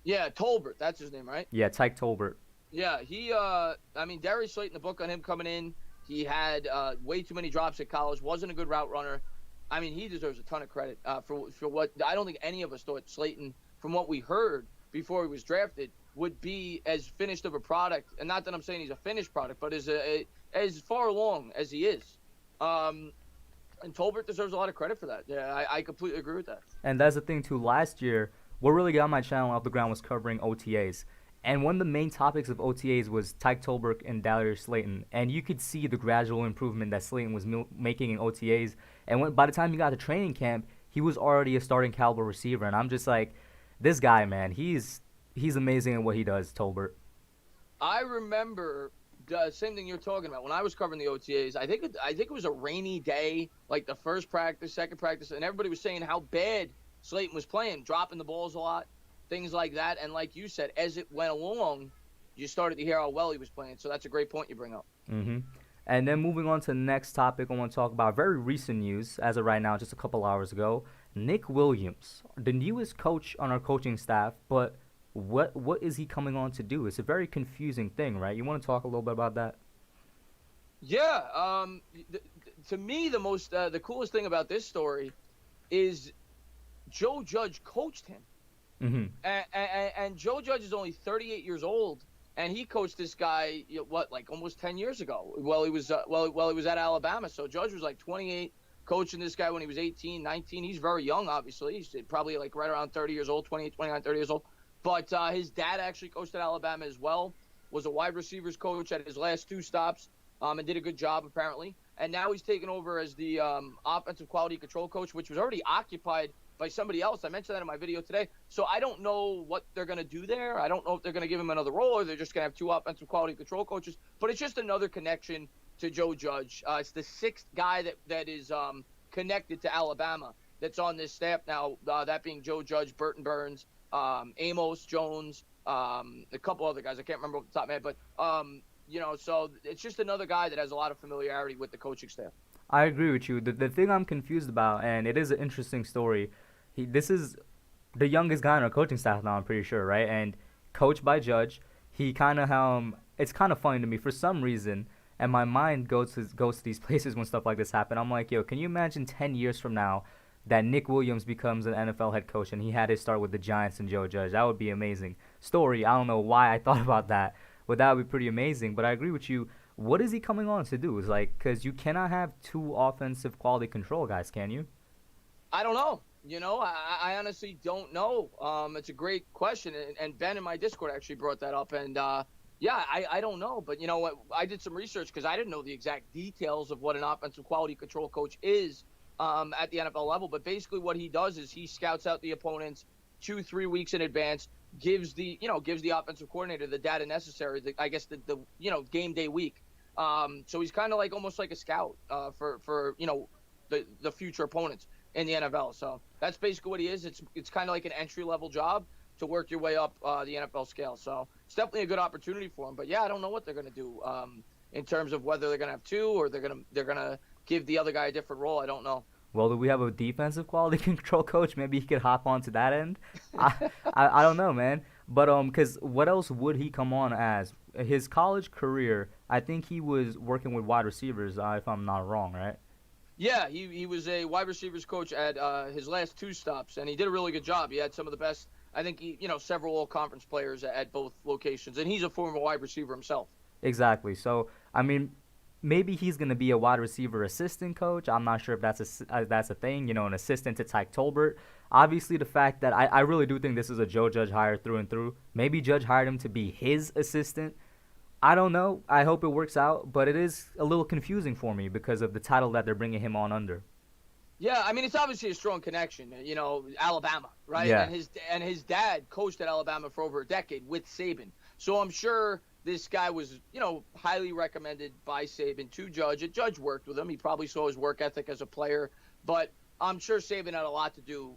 Yeah, Tolbert, that's his name, right? Yeah, Tyke Tolbert. Yeah, Darius Slayton, the book on him coming in, he had way too many drops at college, wasn't a good route runner. I mean, he deserves a ton of credit for what I don't think any of us thought Slayton, from what we heard before he was drafted, would be as finished of a product. And not that I'm saying he's a finished product, but as far along as he is. And Tolbert deserves a lot of credit for that. Yeah, I completely agree with that. And that's the thing, too. Last year, what really got my channel off the ground was covering OTAs. And one of the main topics of OTAs was Tyke Tolbert and Darius Slayton. And you could see the gradual improvement that Slayton was making in OTAs. And by the time he got to training camp, he was already a starting caliber receiver. And I'm just like, this guy, man, he's amazing at what he does, Tolbert. I remember the same thing you're talking about. When I was covering the OTAs, I think it was a rainy day, like the first practice, second practice, and everybody was saying how bad Slayton was playing, dropping the balls a lot, things like that. And like you said, as it went along, you started to hear how well he was playing. So that's a great point you bring up. Mm-hmm. And then moving on to the next topic, I want to talk about very recent news, as of right now, just a couple hours ago. Nick Williams, the newest coach on our coaching staff, but what is he coming on to do? It's a very confusing thing, right? You want to talk a little bit about that? Yeah. To me, the coolest thing about this story is Joe Judge coached him. Mm-hmm. And Joe Judge is only 38 years old, and he coached this guy, almost 10 years ago while he was at Alabama. So Judge was like 28, coaching this guy when he was 18, 19. He's very young, obviously. He's probably like right around 30 years old, 28, 29, 30 years old. But his dad actually coached at Alabama as well, was a wide receivers coach at his last 2 stops, and did a good job apparently. And now he's taken over as the offensive quality control coach, which was already occupied by somebody else. I mentioned that in my video today. So I don't know what they're going to do there. I don't know if they're going to give him another role or they're just going to have 2 offensive quality control coaches. But it's just another connection to Joe Judge. It's the 6th guy that is connected to Alabama that's on this staff now, that being Joe Judge, Burton Burns, Amos Jones, a couple other guys. I can't remember off the top of my head. But, so it's just another guy that has a lot of familiarity with the coaching staff. I agree with you. The thing I'm confused about, and it is an interesting story, this is the youngest guy on our coaching staff now, I'm pretty sure, right? And coached by Judge, he kind of it's kind of funny to me for some reason, and my mind goes to these places when stuff like this happen. I'm like, yo, can you imagine 10 years from now that Nick Williams becomes an NFL head coach and he had his start with the Giants and Joe Judge? That would be amazing. Story, I don't know why I thought about that, but that would be pretty amazing. But I agree with you. What is he coming on to do? It's like, because you cannot have 2 offensive quality control guys, can you? I don't know. I honestly don't know. It's a great question, and Ben in my Discord actually brought that up, and I don't know. But you know what? I did some research because I didn't know the exact details of what an offensive quality control coach is at the NFL level. But basically, what he does is he scouts out the opponents 2-3 weeks in advance, gives the offensive coordinator the data necessary. The game day week. So he's kind of like almost like a scout for the future opponents in the NFL. So that's basically what he is. It's kind of like an entry-level job to work your way up the NFL scale. So it's definitely a good opportunity for him. But yeah, I don't know what they're going to do in terms of whether they're going to have 2 or they're gonna give the other guy a different role. I don't know. Well, do we have a defensive quality control coach? Maybe he could hop onto that end. I don't know, man. But because what else would he come on as? His college career, I think he was working with wide receivers, if I'm not wrong, right? Yeah, he was a wide receivers coach at his last 2 stops, and he did a really good job. He had some of the best, I think, several all-conference players at both locations, and he's a former wide receiver himself. Exactly. So, I mean, maybe he's going to be a wide receiver assistant coach. I'm not sure if that's a thing, an assistant to Tyke Tolbert. Obviously, the fact that I really do think this is a Joe Judge hire through and through. Maybe Judge hired him to be his assistant. I don't know. I hope it works out, but it is a little confusing for me because of the title that they're bringing him on under. Yeah, I mean, it's obviously a strong connection, Alabama, right? Yeah. And his dad coached at Alabama for over a decade with Saban. So I'm sure this guy was, highly recommended by Saban to Judge. Judge worked with him. He probably saw his work ethic as a player, but I'm sure Saban had a lot to do,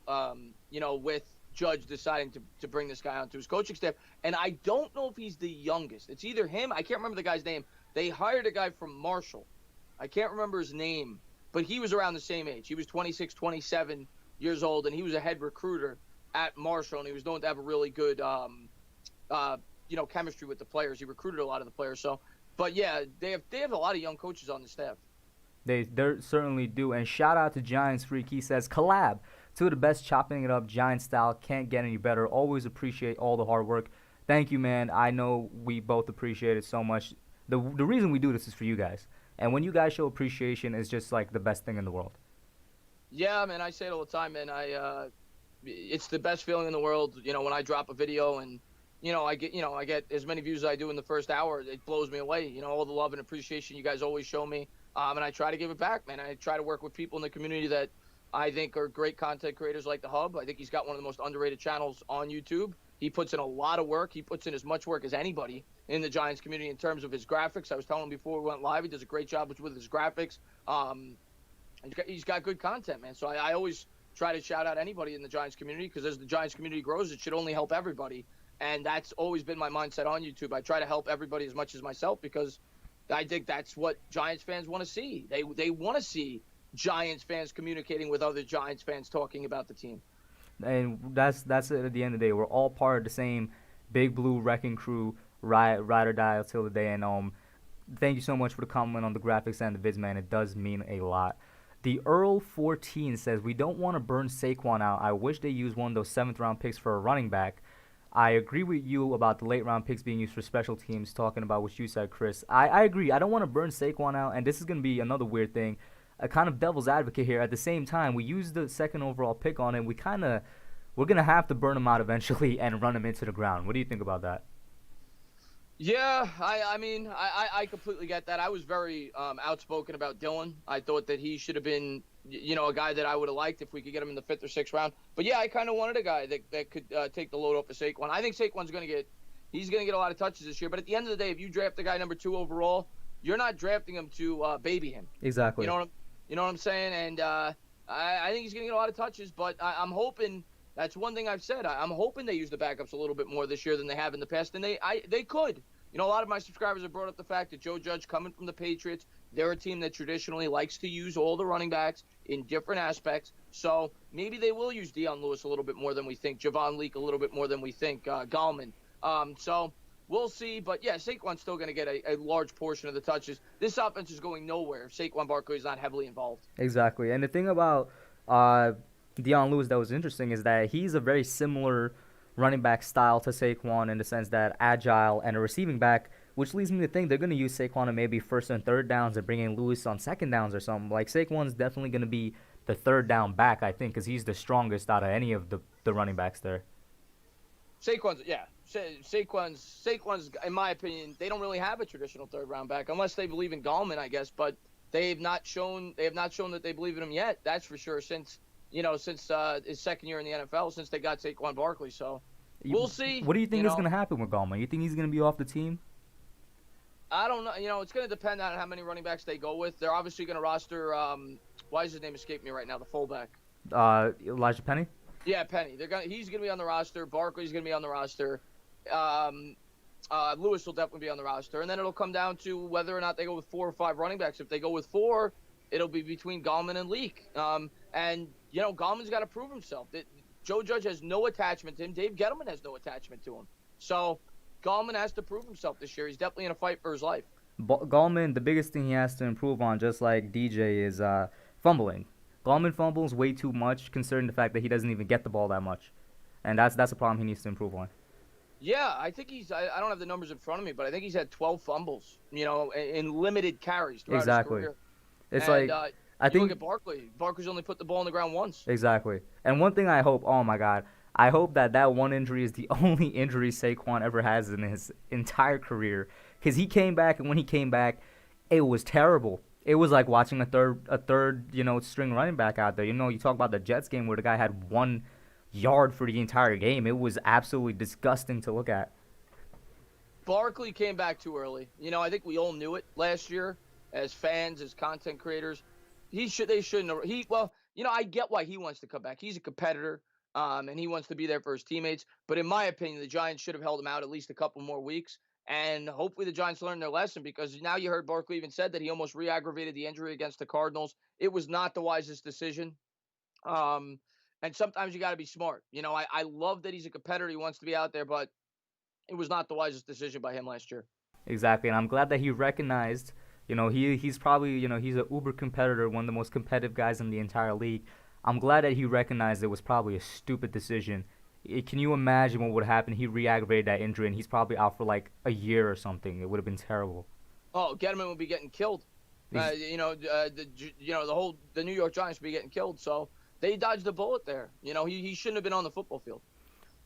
with Judge deciding to bring this guy onto his coaching staff. And I don't know if he's the youngest. It's either him. I can't remember the guy's name. They hired a guy from Marshall. I can't remember his name, but he was around the same age. He was 26, 27 years old, and he was a head recruiter at Marshall, and he was known to have a really good, chemistry with the players. He recruited a lot of the players. So, but yeah, they have a lot of young coaches on the staff. They certainly do. And shout out to Giants Freak. He says, collab. 2 of the best chopping it up, Giant style. Can't get any better. Always appreciate all the hard work. Thank you, man. I know we both appreciate it so much. The reason we do this is for you guys. And when you guys show appreciation, it's just like the best thing in the world. Yeah, man, I say it all the time, man. It's the best feeling in the world, when I drop a video and, I get as many views as I do in the first hour. It blows me away. All the love and appreciation you guys always show me. And I try to give it back, man. I try to work with people in the community that I think are great content creators like The Hub. I think he's got one of the most underrated channels on YouTube. He puts in a lot of work. He puts in as much work as anybody in the Giants community in terms of his graphics. I was telling him before we went live, he does a great job with his graphics. He's got good content, man. So I always try to shout out anybody in the Giants community because as the Giants community grows, it should only help everybody. And that's always been my mindset on YouTube. I try to help everybody as much as myself because I think that's what Giants fans want to see. They want to see Giants fans communicating with other Giants fans talking about the team. And that's it at the end of the day. We're all part of the same Big Blue Wrecking Crew, ride or die till the day. And thank you so much for the comment on the graphics and the vids, man. It does mean a lot. The Earl14 says, we don't want to burn Saquon out. I wish they used one of those 7th-round picks for a running back. I agree with you about the late-round picks being used for special teams, talking about what you said, Chris. I agree. I don't want to burn Saquon out, and this is going to be another weird thing. A kind of devil's advocate here. At the same time, we used the 2nd overall pick on him. We're going to have to burn him out eventually and run him into the ground. What do you think about that? Yeah, I mean, I completely get that. I was very outspoken about Dylan. I thought that he should have been, a guy that I would have liked if we could get him in the 5th or 6th round. But yeah, I kind of wanted a guy that could take the load off of Saquon. I think Saquon's going to get a lot of touches this year. But at the end of the day, if you draft the guy number 2 overall, you're not drafting him to baby him. Exactly. You know what I'm saying? And I think he's going to get a lot of touches. But I'm hoping. That's one thing I've said. I'm hoping they use the backups a little bit more this year than they have in the past, and they could. A lot of my subscribers have brought up the fact that Joe Judge coming from the Patriots, they're a team that traditionally likes to use all the running backs in different aspects. So maybe they will use Dion Lewis a little bit more than we think, Javon Leak a little bit more than we think, Gallman. So we'll see. But, yeah, Saquon's still going to get a large portion of the touches. This offense is going nowhere if Saquon Barkley is not heavily involved. Exactly. And the thing about Dion Lewis that was interesting is that he's a very similar running back style to Saquon in the sense that agile and a receiving back, which leads me to think they're going to use Saquon on maybe 1st and 3rd downs and bring in Lewis on 2nd downs or something. Like, Saquon's definitely going to be the 3rd down back, I think, because he's the strongest out of any of the running backs there. Saquon's, in my opinion, they don't really have a traditional 3rd round back unless they believe in Gallman, I guess, but they have not shown that they believe in him yet. That's for sure since his 2nd year in the NFL, since they got Saquon Barkley. So we'll see. What do you think is going to happen with Gallman? You think he's going to be off the team? I don't know. It's going to depend on how many running backs they go with. They're obviously going to roster. Why does his name escape me right now? The fullback. Elijah Penny. Yeah, Penny. He's going to be on the roster. Barkley's going to be on the roster. Lewis will definitely be on the roster, and then it'll come down to whether or not they go with 4 or 5 running backs. If they go with 4, it'll be between Gallman and Leak. And Gallman's got to prove himself. Joe Judge has no attachment to him. Dave Gettleman has no attachment to him. So Gallman has to prove himself this year. He's definitely in a fight for his life. Gallman, the biggest thing he has to improve on, just like DJ, is fumbling. Gallman fumbles way too much, considering the fact that he doesn't even get the ball that much. And that's a problem he needs to improve on. Yeah, I think I don't have the numbers in front of me, but I think he's had 12 fumbles, in limited carries throughout his career. It's I think look at Barkley. Barkley's only put the ball on the ground once. Exactly. And one thing I hope, oh my God, I hope that one injury is the only injury Saquon ever has in his entire career. Because he came back, and when he came back, it was terrible. It was like watching a third string running back out there. You talk about the Jets game where the guy had 1 yard for the entire game. It was absolutely disgusting to look at. Barkley came back too early. I think we all knew it last year as fans, as content creators. They shouldn't have. I get why he wants to come back. He's a competitor, and he wants to be there for his teammates. But in my opinion, the Giants should have held him out at least a couple more weeks. And hopefully the Giants learned their lesson, because now you heard Barkley even said that he almost re-aggravated the injury against the Cardinals. It was not the wisest decision. And sometimes you got to be smart. I love that he's a competitor. He wants to be out there, but it was not the wisest decision by him last year. Exactly. And I'm glad that he recognized, he's probably, he's an uber competitor, one of the most competitive guys in the entire league. I'm glad that he recognized it was probably a stupid decision. Can you imagine what would happen? He re-aggravated that injury, and he's probably out for like a year or something. It would have been terrible. Oh, Gettleman would be getting killed. The New York Giants would be getting killed. So they dodged a bullet there. He shouldn't have been on the football field.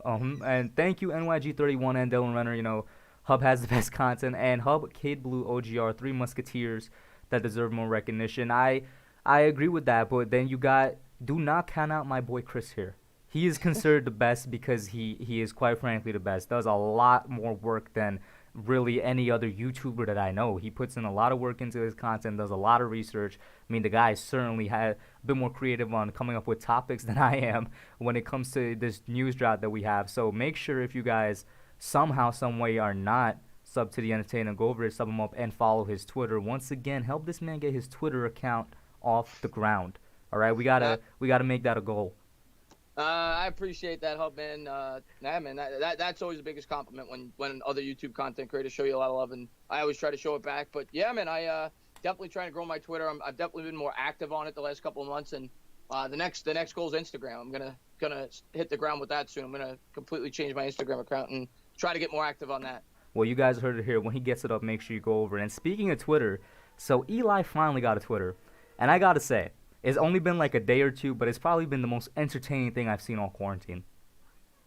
And thank you, NYG31 and Dylan Renner. Hub has the best content, and Hub, Kid Blue, OGR, 3 Musketeers that deserve more recognition. I agree with that, but then do not count out my boy Chris here. He is considered the best because he is quite frankly the best. Does a lot more work than really any other YouTuber that I know. He puts in a lot of work into his content, does a lot of research. I mean, the guy certainly had a bit more creative on coming up with topics than I am when it comes to this news drought that we have. So make sure, if you guys somehow, some way are not sub to the Entertainah, go over there, sub him up, and follow his Twitter. Once again, help this man get his Twitter account off the ground. All right, we gotta make that a goal. I appreciate that, Hub, man. That's always the biggest compliment when other YouTube content creators show you a lot of love, and I always try to show it back. But yeah, man, I definitely trying to grow my Twitter. I've definitely been more active on it the last couple of months, and the next goal is Instagram. I'm gonna hit the ground with that soon. I'm gonna completely change my Instagram account and try to get more active on that. Well, you guys heard it here. When he gets it up, make sure you go over. And speaking of Twitter, so Eli finally got a Twitter, and I gotta say, it's only been like a day or two, but it's probably been the most entertaining thing I've seen all quarantine.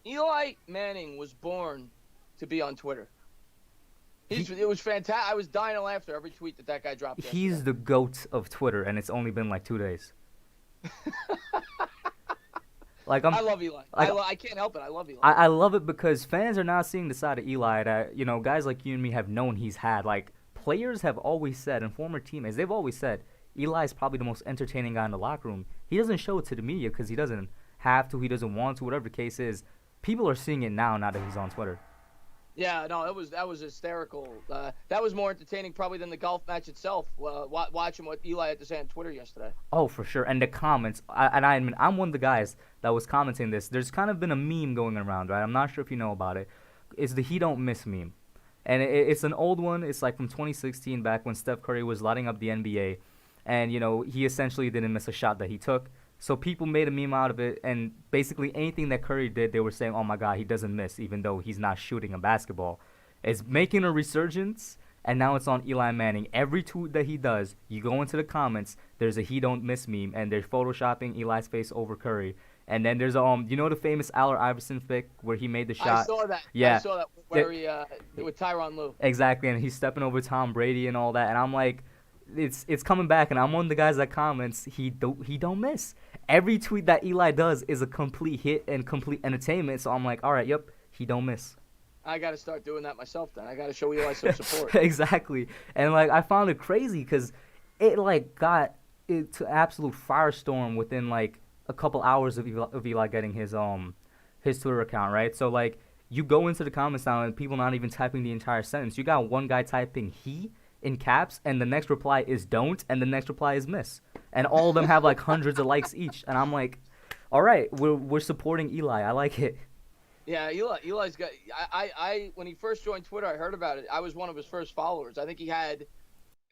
Eli Manning was born to be on Twitter. It was fantastic. I was dying of laughter every tweet that guy dropped yesterday. He's the GOAT of Twitter, and it's only been like 2 days. Like I love Eli. like I can't help it. I love Eli. I love it because fans are now seeing the side of Eli that, guys like you and me have known he's had. Like, players have always said, and former teammates, they've always said, Eli's probably the most entertaining guy in the locker room. He doesn't show it to the media because he doesn't have to, he doesn't want to, whatever the case is. People are seeing it now that he's on Twitter. Yeah, no, that was hysterical. That was more entertaining probably than the golf match itself. Watching what Eli had to say on Twitter yesterday. Oh, for sure. And the comments, I mean, I'm one of the guys that was commenting this. There's kind of been a meme going around, right? I'm not sure if you know about it. It's the "he don't miss" meme, and it's an old one. It's like from 2016, back when Steph Curry was lighting up the NBA, and he essentially didn't miss a shot that he took. So people made a meme out of it, and basically anything that Curry did, they were saying, "Oh my God, he doesn't miss, even though he's not shooting a basketball." It's making a resurgence, and now it's on Eli Manning. Every tweet that he does, you go into the comments, there's a "he don't miss" meme, and they're photoshopping Eli's face over Curry. And then there's the famous Allen Iverson pic where he made the shot. I saw that. Yeah, I saw that where he with Tyronn Lue. Exactly, and he's stepping over Tom Brady and all that, and I'm like, it's coming back, and I'm one of the guys that comments he don't miss. Every tweet that Eli does is a complete hit and complete entertainment. So I'm like, all right, yep, he don't miss. I got to start doing that myself then. I got to show Eli some support. Exactly, and like I found it crazy because it like got it to absolute firestorm within like a couple hours of Eli getting his Twitter account, right? So like you go into the comments now and people not even typing the entire sentence. You got one guy typing "he" in caps, and the next reply is "don't," and the next reply is "miss," and all of them have like hundreds of likes each. And I'm like, all right, we're supporting Eli. I like it. Yeah, Eli's got. I when he first joined Twitter, I heard about it. I was one of his first followers. I think he had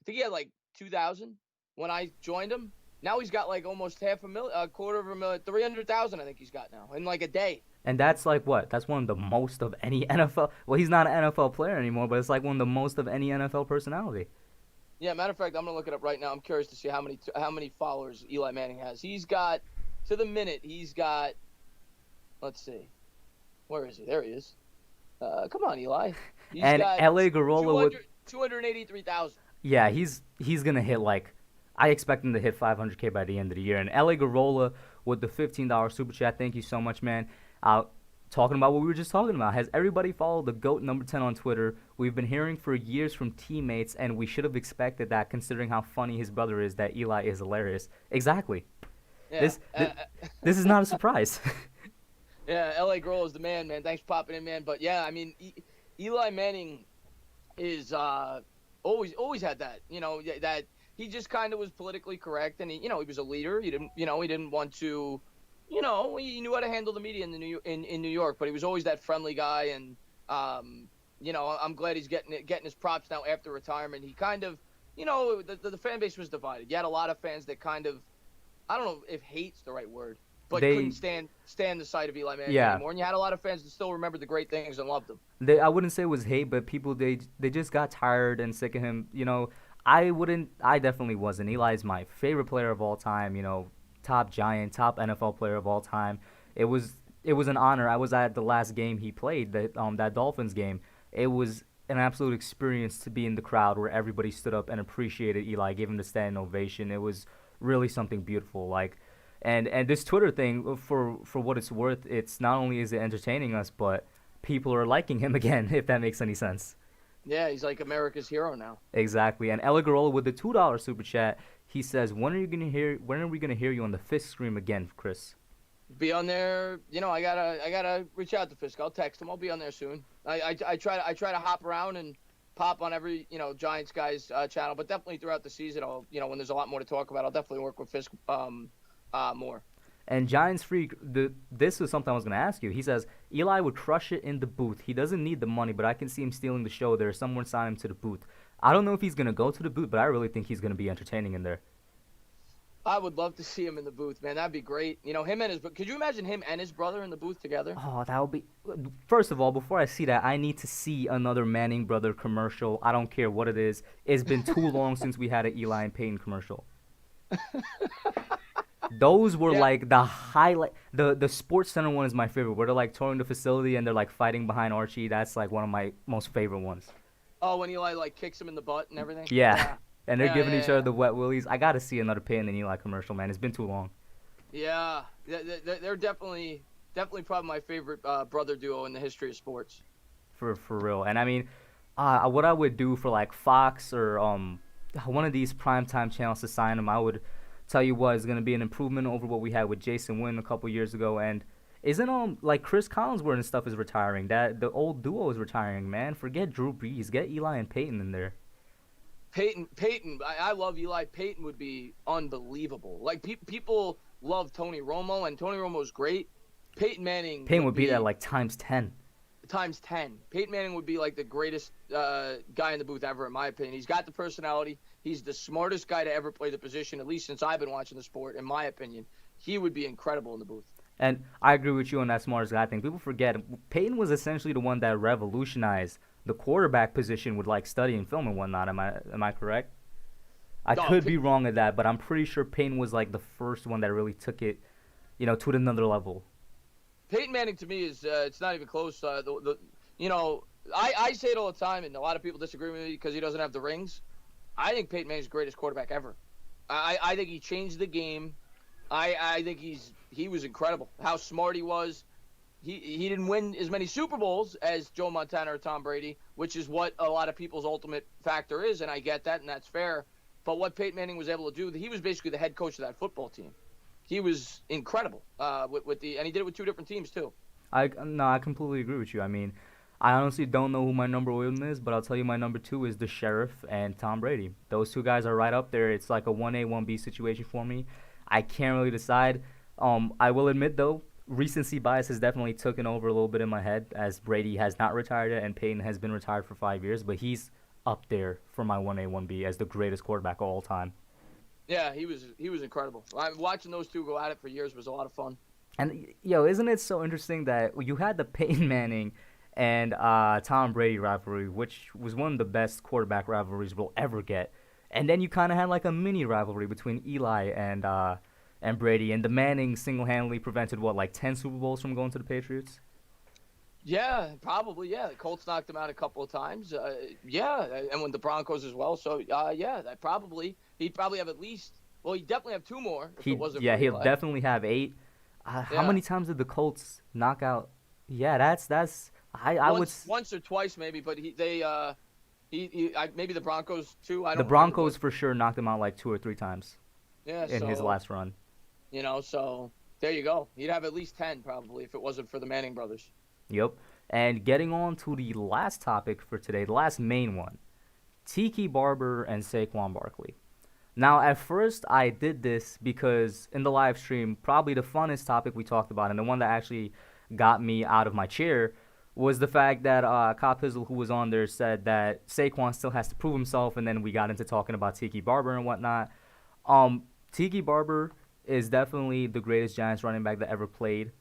like 2,000 when I joined him. Now he's got like almost half a million, a quarter of a million, 300,000. I think he's got now in like a day. And that's like what? That's one of the most of any NFL. Well, he's not an NFL player anymore, but it's like one of the most of any NFL personality. Yeah, matter of fact, I'm gonna look it up right now. I'm curious to see how many followers Eli Manning has. He's got to the minute. He's got. Let's see, where is he? There he is. Come on, Eli. He's and got LA Garola with 283,000. Yeah, he's gonna hit like. I expect him to hit 500K by the end of the year. And LA Garola with the $15 super chat. Thank you so much, man. Talking about what we were just talking about. Has everybody followed the GOAT number 10 on Twitter? We've been hearing for years from teammates, and we should have expected that considering how funny his brother is, that Eli is hilarious. Exactly. Yeah. This is not a surprise. Yeah, L.A. Grohl is the man. Thanks for popping in, man. But, yeah, I mean, Eli Manning is always had that, that he just kind of was politically correct, and he was a leader. He didn't want to, he knew how to handle the media in New York, but he was always that friendly guy, and I'm glad he's getting his props now after retirement. He kind of, the fan base was divided. You had a lot of fans that kind of, I don't know if hate's the right word, but couldn't stand the sight of Eli Manning anymore. And you had a lot of fans that still remembered the great things and loved him. I wouldn't say it was hate, but people they just got tired and sick of him. I definitely wasn't. Eli's my favorite player of all time. Top Giant, top NFL player of all time. It was an honor. I was at the last game he played, that Dolphins game. It was an absolute experience to be in the crowd where everybody stood up and appreciated Eli, gave him the standing ovation. It was really something beautiful. And this Twitter thing, for what it's worth, it's not only is it entertaining us, but people are liking him again, if that makes any sense. Yeah, he's like America's hero now. Exactly. And Ella Garola with the $2 super chat, he says, when are we gonna hear you on the Fist Scream again, Chris? Be on there. I gotta reach out to Fisk. I'll text him. I'll be on there soon. I try to hop around and pop on every Giants guys channel, but definitely throughout the season, I'll when there's a lot more to talk about, I'll definitely work with Fisk more. And Giants Freak, this is something I was going to ask you. He says, Eli would crush it in the booth. He doesn't need the money, but I can see him stealing the show. There's someone sign him to the booth. I don't know if he's going to go to the booth, but I really think he's going to be entertaining in there. I would love to see him in the booth, man. That'd be great. Him and could you imagine him and his brother in the booth together? Oh, that would be. First of all, before I see that, I need to see another Manning brother commercial. I don't care what it is. It's been too long since we had an Eli and Peyton commercial. Those were like the highlight. The Sports Center one is my favorite, where they're like touring the facility and they're like fighting behind Archie. That's like one of my most favorite ones. Oh, when Eli like kicks him in the butt and everything? Yeah. And they're giving each other the wet willies. I got to see another Peyton and Eli commercial, man. It's been too long. Yeah, they're definitely probably my favorite brother duo in the history of sports. For real. And I mean, what I would do for like Fox or one of these primetime channels to sign him, I would tell you what is going to be an improvement over what we had with Jason Wynn a couple years ago. And isn't like Chris Collinsworth and stuff is retiring? That the old duo is retiring, man. Forget Drew Brees, get Eli and Peyton in there. Peyton, I love Eli. Peyton would be unbelievable. Like people love Tony Romo, and Tony Romo's great. Peyton Manning Payne would would be that be like times 10. times 10. Peyton Manning would be like the greatest guy in the booth ever, in my opinion. He's got the personality. He's the smartest guy to ever play the position, at least since I've been watching the sport, in my opinion. He would be incredible in the booth. And I agree with you on that smartest guy thing. People forget Peyton was essentially the one that revolutionized the quarterback position with like studying film and whatnot. Am I correct? I No, could be wrong at that, but I'm pretty sure Peyton was like the first one that really took it, to another level. Peyton Manning to me is it's not even close. I say it all the time, and a lot of people disagree with me because he doesn't have the rings. I think Peyton Manning's the greatest quarterback ever. I think he changed the game. I think he was incredible. How smart he was. He didn't win as many Super Bowls as Joe Montana or Tom Brady, which is what a lot of people's ultimate factor is, and I get that, and that's fair. But what Peyton Manning was able to do, he was basically the head coach of that football team. He was incredible and he did it with two different teams too. No, I completely agree with you. I mean, I honestly don't know who my number one is, but I'll tell you my number two is the Sheriff and Tom Brady. Those two guys are right up there. It's like a 1A, 1B situation for me. I can't really decide. I will admit, though, recency bias has definitely taken over a little bit in my head as Brady has not retired yet and Peyton has been retired for 5 years, but he's up there for my 1A, 1B as the greatest quarterback of all time. Yeah, he was incredible. Watching those two go at it for years was a lot of fun. And, isn't it so interesting that you had the Peyton Manning and Tom Brady rivalry, which was one of the best quarterback rivalries we'll ever get. And then you kind of had like a mini rivalry between Eli and Brady, and the Manning single-handedly prevented, like 10 Super Bowls from going to the Patriots? Yeah, probably, yeah. The Colts knocked him out a couple of times. Yeah, and with the Broncos as well. So, yeah, he'd probably have at least, well, he'd definitely have two more if it wasn't for he'll Eli. definitely have 8. How many times did the Colts knock out? Yeah, that's I would once or twice maybe, but maybe the Broncos too. I don't the Broncos remember. for sure knocked him out like 2 or 3 times in his last run. So there you go. He'd have at least 10 probably if it wasn't for the Manning brothers. Yep. And getting on to the last topic for today, the last main one, Tiki Barber and Saquon Barkley. Now, at first, I did this because in the live stream, probably the funnest topic we talked about, and the one that actually got me out of my chair, was the fact that Kyle Pizzle, who was on there, said that Saquon still has to prove himself, and then we got into talking about Tiki Barber and whatnot. Tiki Barber is definitely the greatest Giants running back that ever played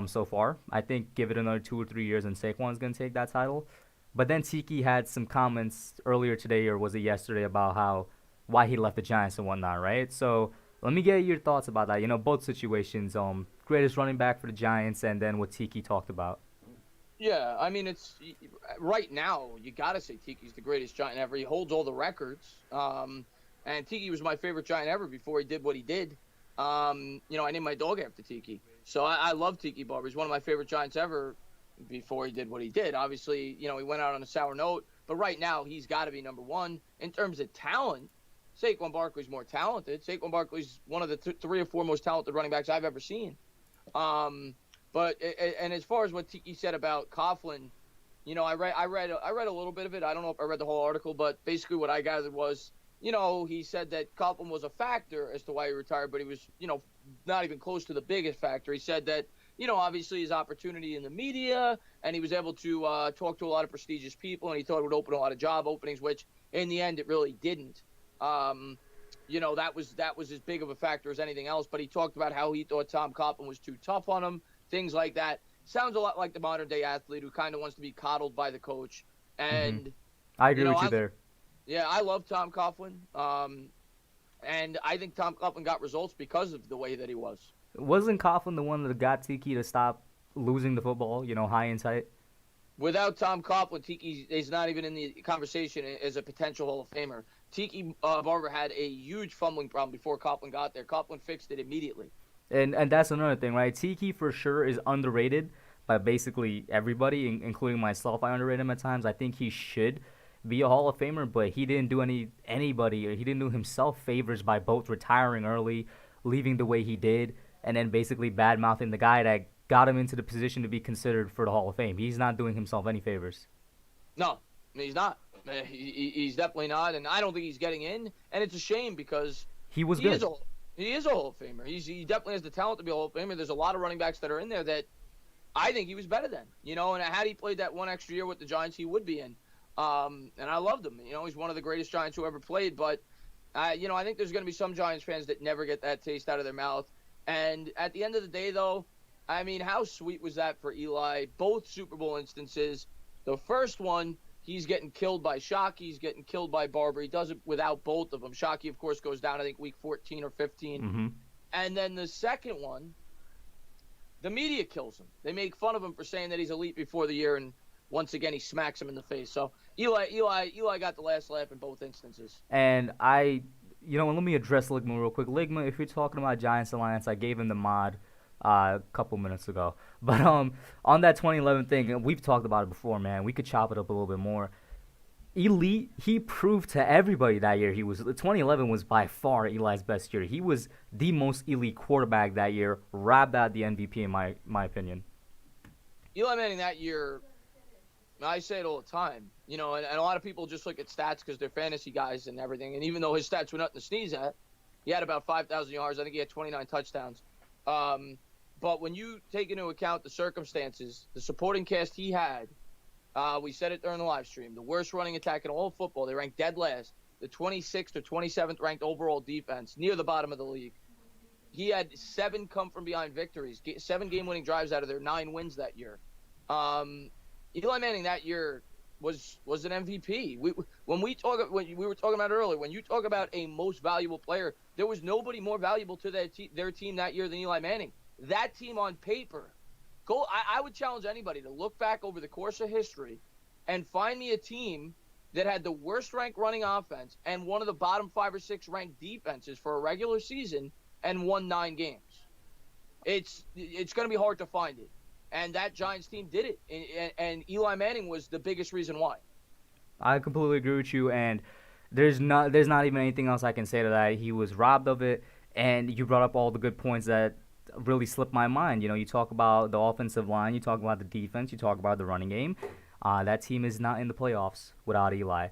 so far. I think give it another 2 or 3 years and Saquon's going to take that title. But then Tiki had some comments earlier today, or was it yesterday, about why he left the Giants and whatnot, right? So let me get your thoughts about that. Both situations, greatest running back for the Giants and then what Tiki talked about. Yeah, I mean, it's right now, you got to say Tiki's the greatest Giant ever. He holds all the records. And Tiki was my favorite Giant ever before he did what he did. I named my dog after Tiki. So I love Tiki Barber. He's one of my favorite Giants ever before he did what he did. Obviously, he went out on a sour note. But right now, he's got to be number one. In terms of talent, Saquon Barkley's more talented. Saquon Barkley's one of the 3 or 4 most talented running backs I've ever seen. But as far as what Tiki said about Coughlin, I read a little bit of it. I don't know if I read the whole article, but basically what I gathered was, he said that Coughlin was a factor as to why he retired, but he was, not even close to the biggest factor. He said that, obviously his opportunity in the media, and he was able to talk to a lot of prestigious people, and he thought it would open a lot of job openings, which in the end it really didn't. That was as big of a factor as anything else. But he talked about how he thought Tom Coughlin was too tough on him, things like that. Sounds a lot like the modern day athlete who kind of wants to be coddled by the coach. And I agree with you there. Yeah, I love Tom Coughlin. And I think Tom Coughlin got results because of the way that he was. Wasn't Coughlin the one that got Tiki to stop losing the football, high and tight? Without Tom Coughlin, Tiki is not even in the conversation as a potential Hall of Famer. Tiki Barber had a huge fumbling problem before Coughlin got there. Coughlin fixed it immediately. And that's another thing, right? Tiki for sure is underrated by basically everybody, including myself. I underrate him at times. I think he should be a Hall of Famer, but he didn't do anybody, or he didn't do himself favors by both retiring early, leaving the way he did, and then basically bad mouthing the guy that got him into the position to be considered for the Hall of Fame. He's not doing himself any favors. No, he's not. He's definitely not, and I don't think he's getting in. And it's a shame because He was he good. is a Hall of Famer. He definitely has the talent to be a Hall of Famer. There's a lot of running backs that are in there that I think he was better than. And had he played that one extra year with the Giants, he would be in. And I loved him. He's one of the greatest Giants who ever played. But, I think there's going to be some Giants fans that never get that taste out of their mouth. And at the end of the day, though, I mean, how sweet was that for Eli? Both Super Bowl instances. The first one, he's getting killed by Shockey. He's getting killed by Barber. He does it without both of them. Shockey, of course, goes down, I think, week 14 or 15. Mm-hmm. And then the second one, the media kills him. They make fun of him for saying that he's elite before the year, and once again, he smacks him in the face. So Eli got the last laugh in both instances. And let me address Ligma real quick. Ligma, if you're talking about Giants Alliance, I gave him the mod a couple minutes ago. But on that 2011 thing, we've talked about it before, man. We could chop it up a little bit more. Elite, he proved to everybody that year 2011 was by far Eli's best year. He was the most elite quarterback that year, robbed out the MVP in my opinion. Eli Manning that year, I say it all the time, and a lot of people just look at stats because they're fantasy guys and everything. And even though his stats were nothing to sneeze at, he had about 5,000 yards. I think he had 29 touchdowns. But when you take into account the circumstances, the supporting cast he had, we said it during the live stream, the worst running attack in all of football. They ranked dead last, the 26th or 27th ranked overall defense, near the bottom of the league. He had 7 come-from-behind victories, 7 game-winning drives out of their 9 wins that year. Eli Manning that year was an MVP. We were talking about earlier, when you talk about a most valuable player, there was nobody more valuable to their team that year than Eli Manning. That team on paper, I would challenge anybody to look back over the course of history and find me a team that had the worst ranked running offense and one of the bottom 5 or 6 ranked defenses for a regular season and won 9 games. It's going to be hard to find it. And that Giants team did it. And Eli Manning was the biggest reason why. I completely agree with you, and there's not even anything else I can say to that. He was robbed of it, and you brought up all the good points that really slipped my mind. You talk about the offensive line, you talk about the defense, you talk about the running game. That team is not in the playoffs without Eli.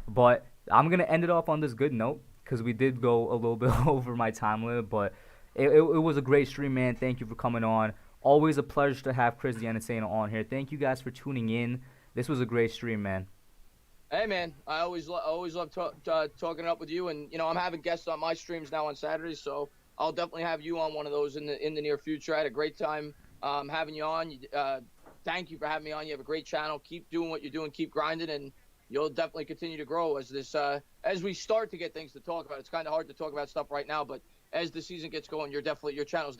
But I'm going to end it off on this good note because we did go a little bit over my time limit, but it was a great stream, man. Thank you for coming on. Always a pleasure to have Chris the Entertainah on here. Thank you guys for tuning in. This was a great stream, man. Hey, man, I always love talking it up with you. And, I'm having guests on my streams now on Saturdays, so I'll definitely have you on one of those in the near future. I had a great time having you on. Thank you for having me on. You have a great channel. Keep doing what you're doing. Keep grinding, and you'll definitely continue to grow as we start to get things to talk about. It's kind of hard to talk about stuff right now, but as the season gets going, your channel's definitely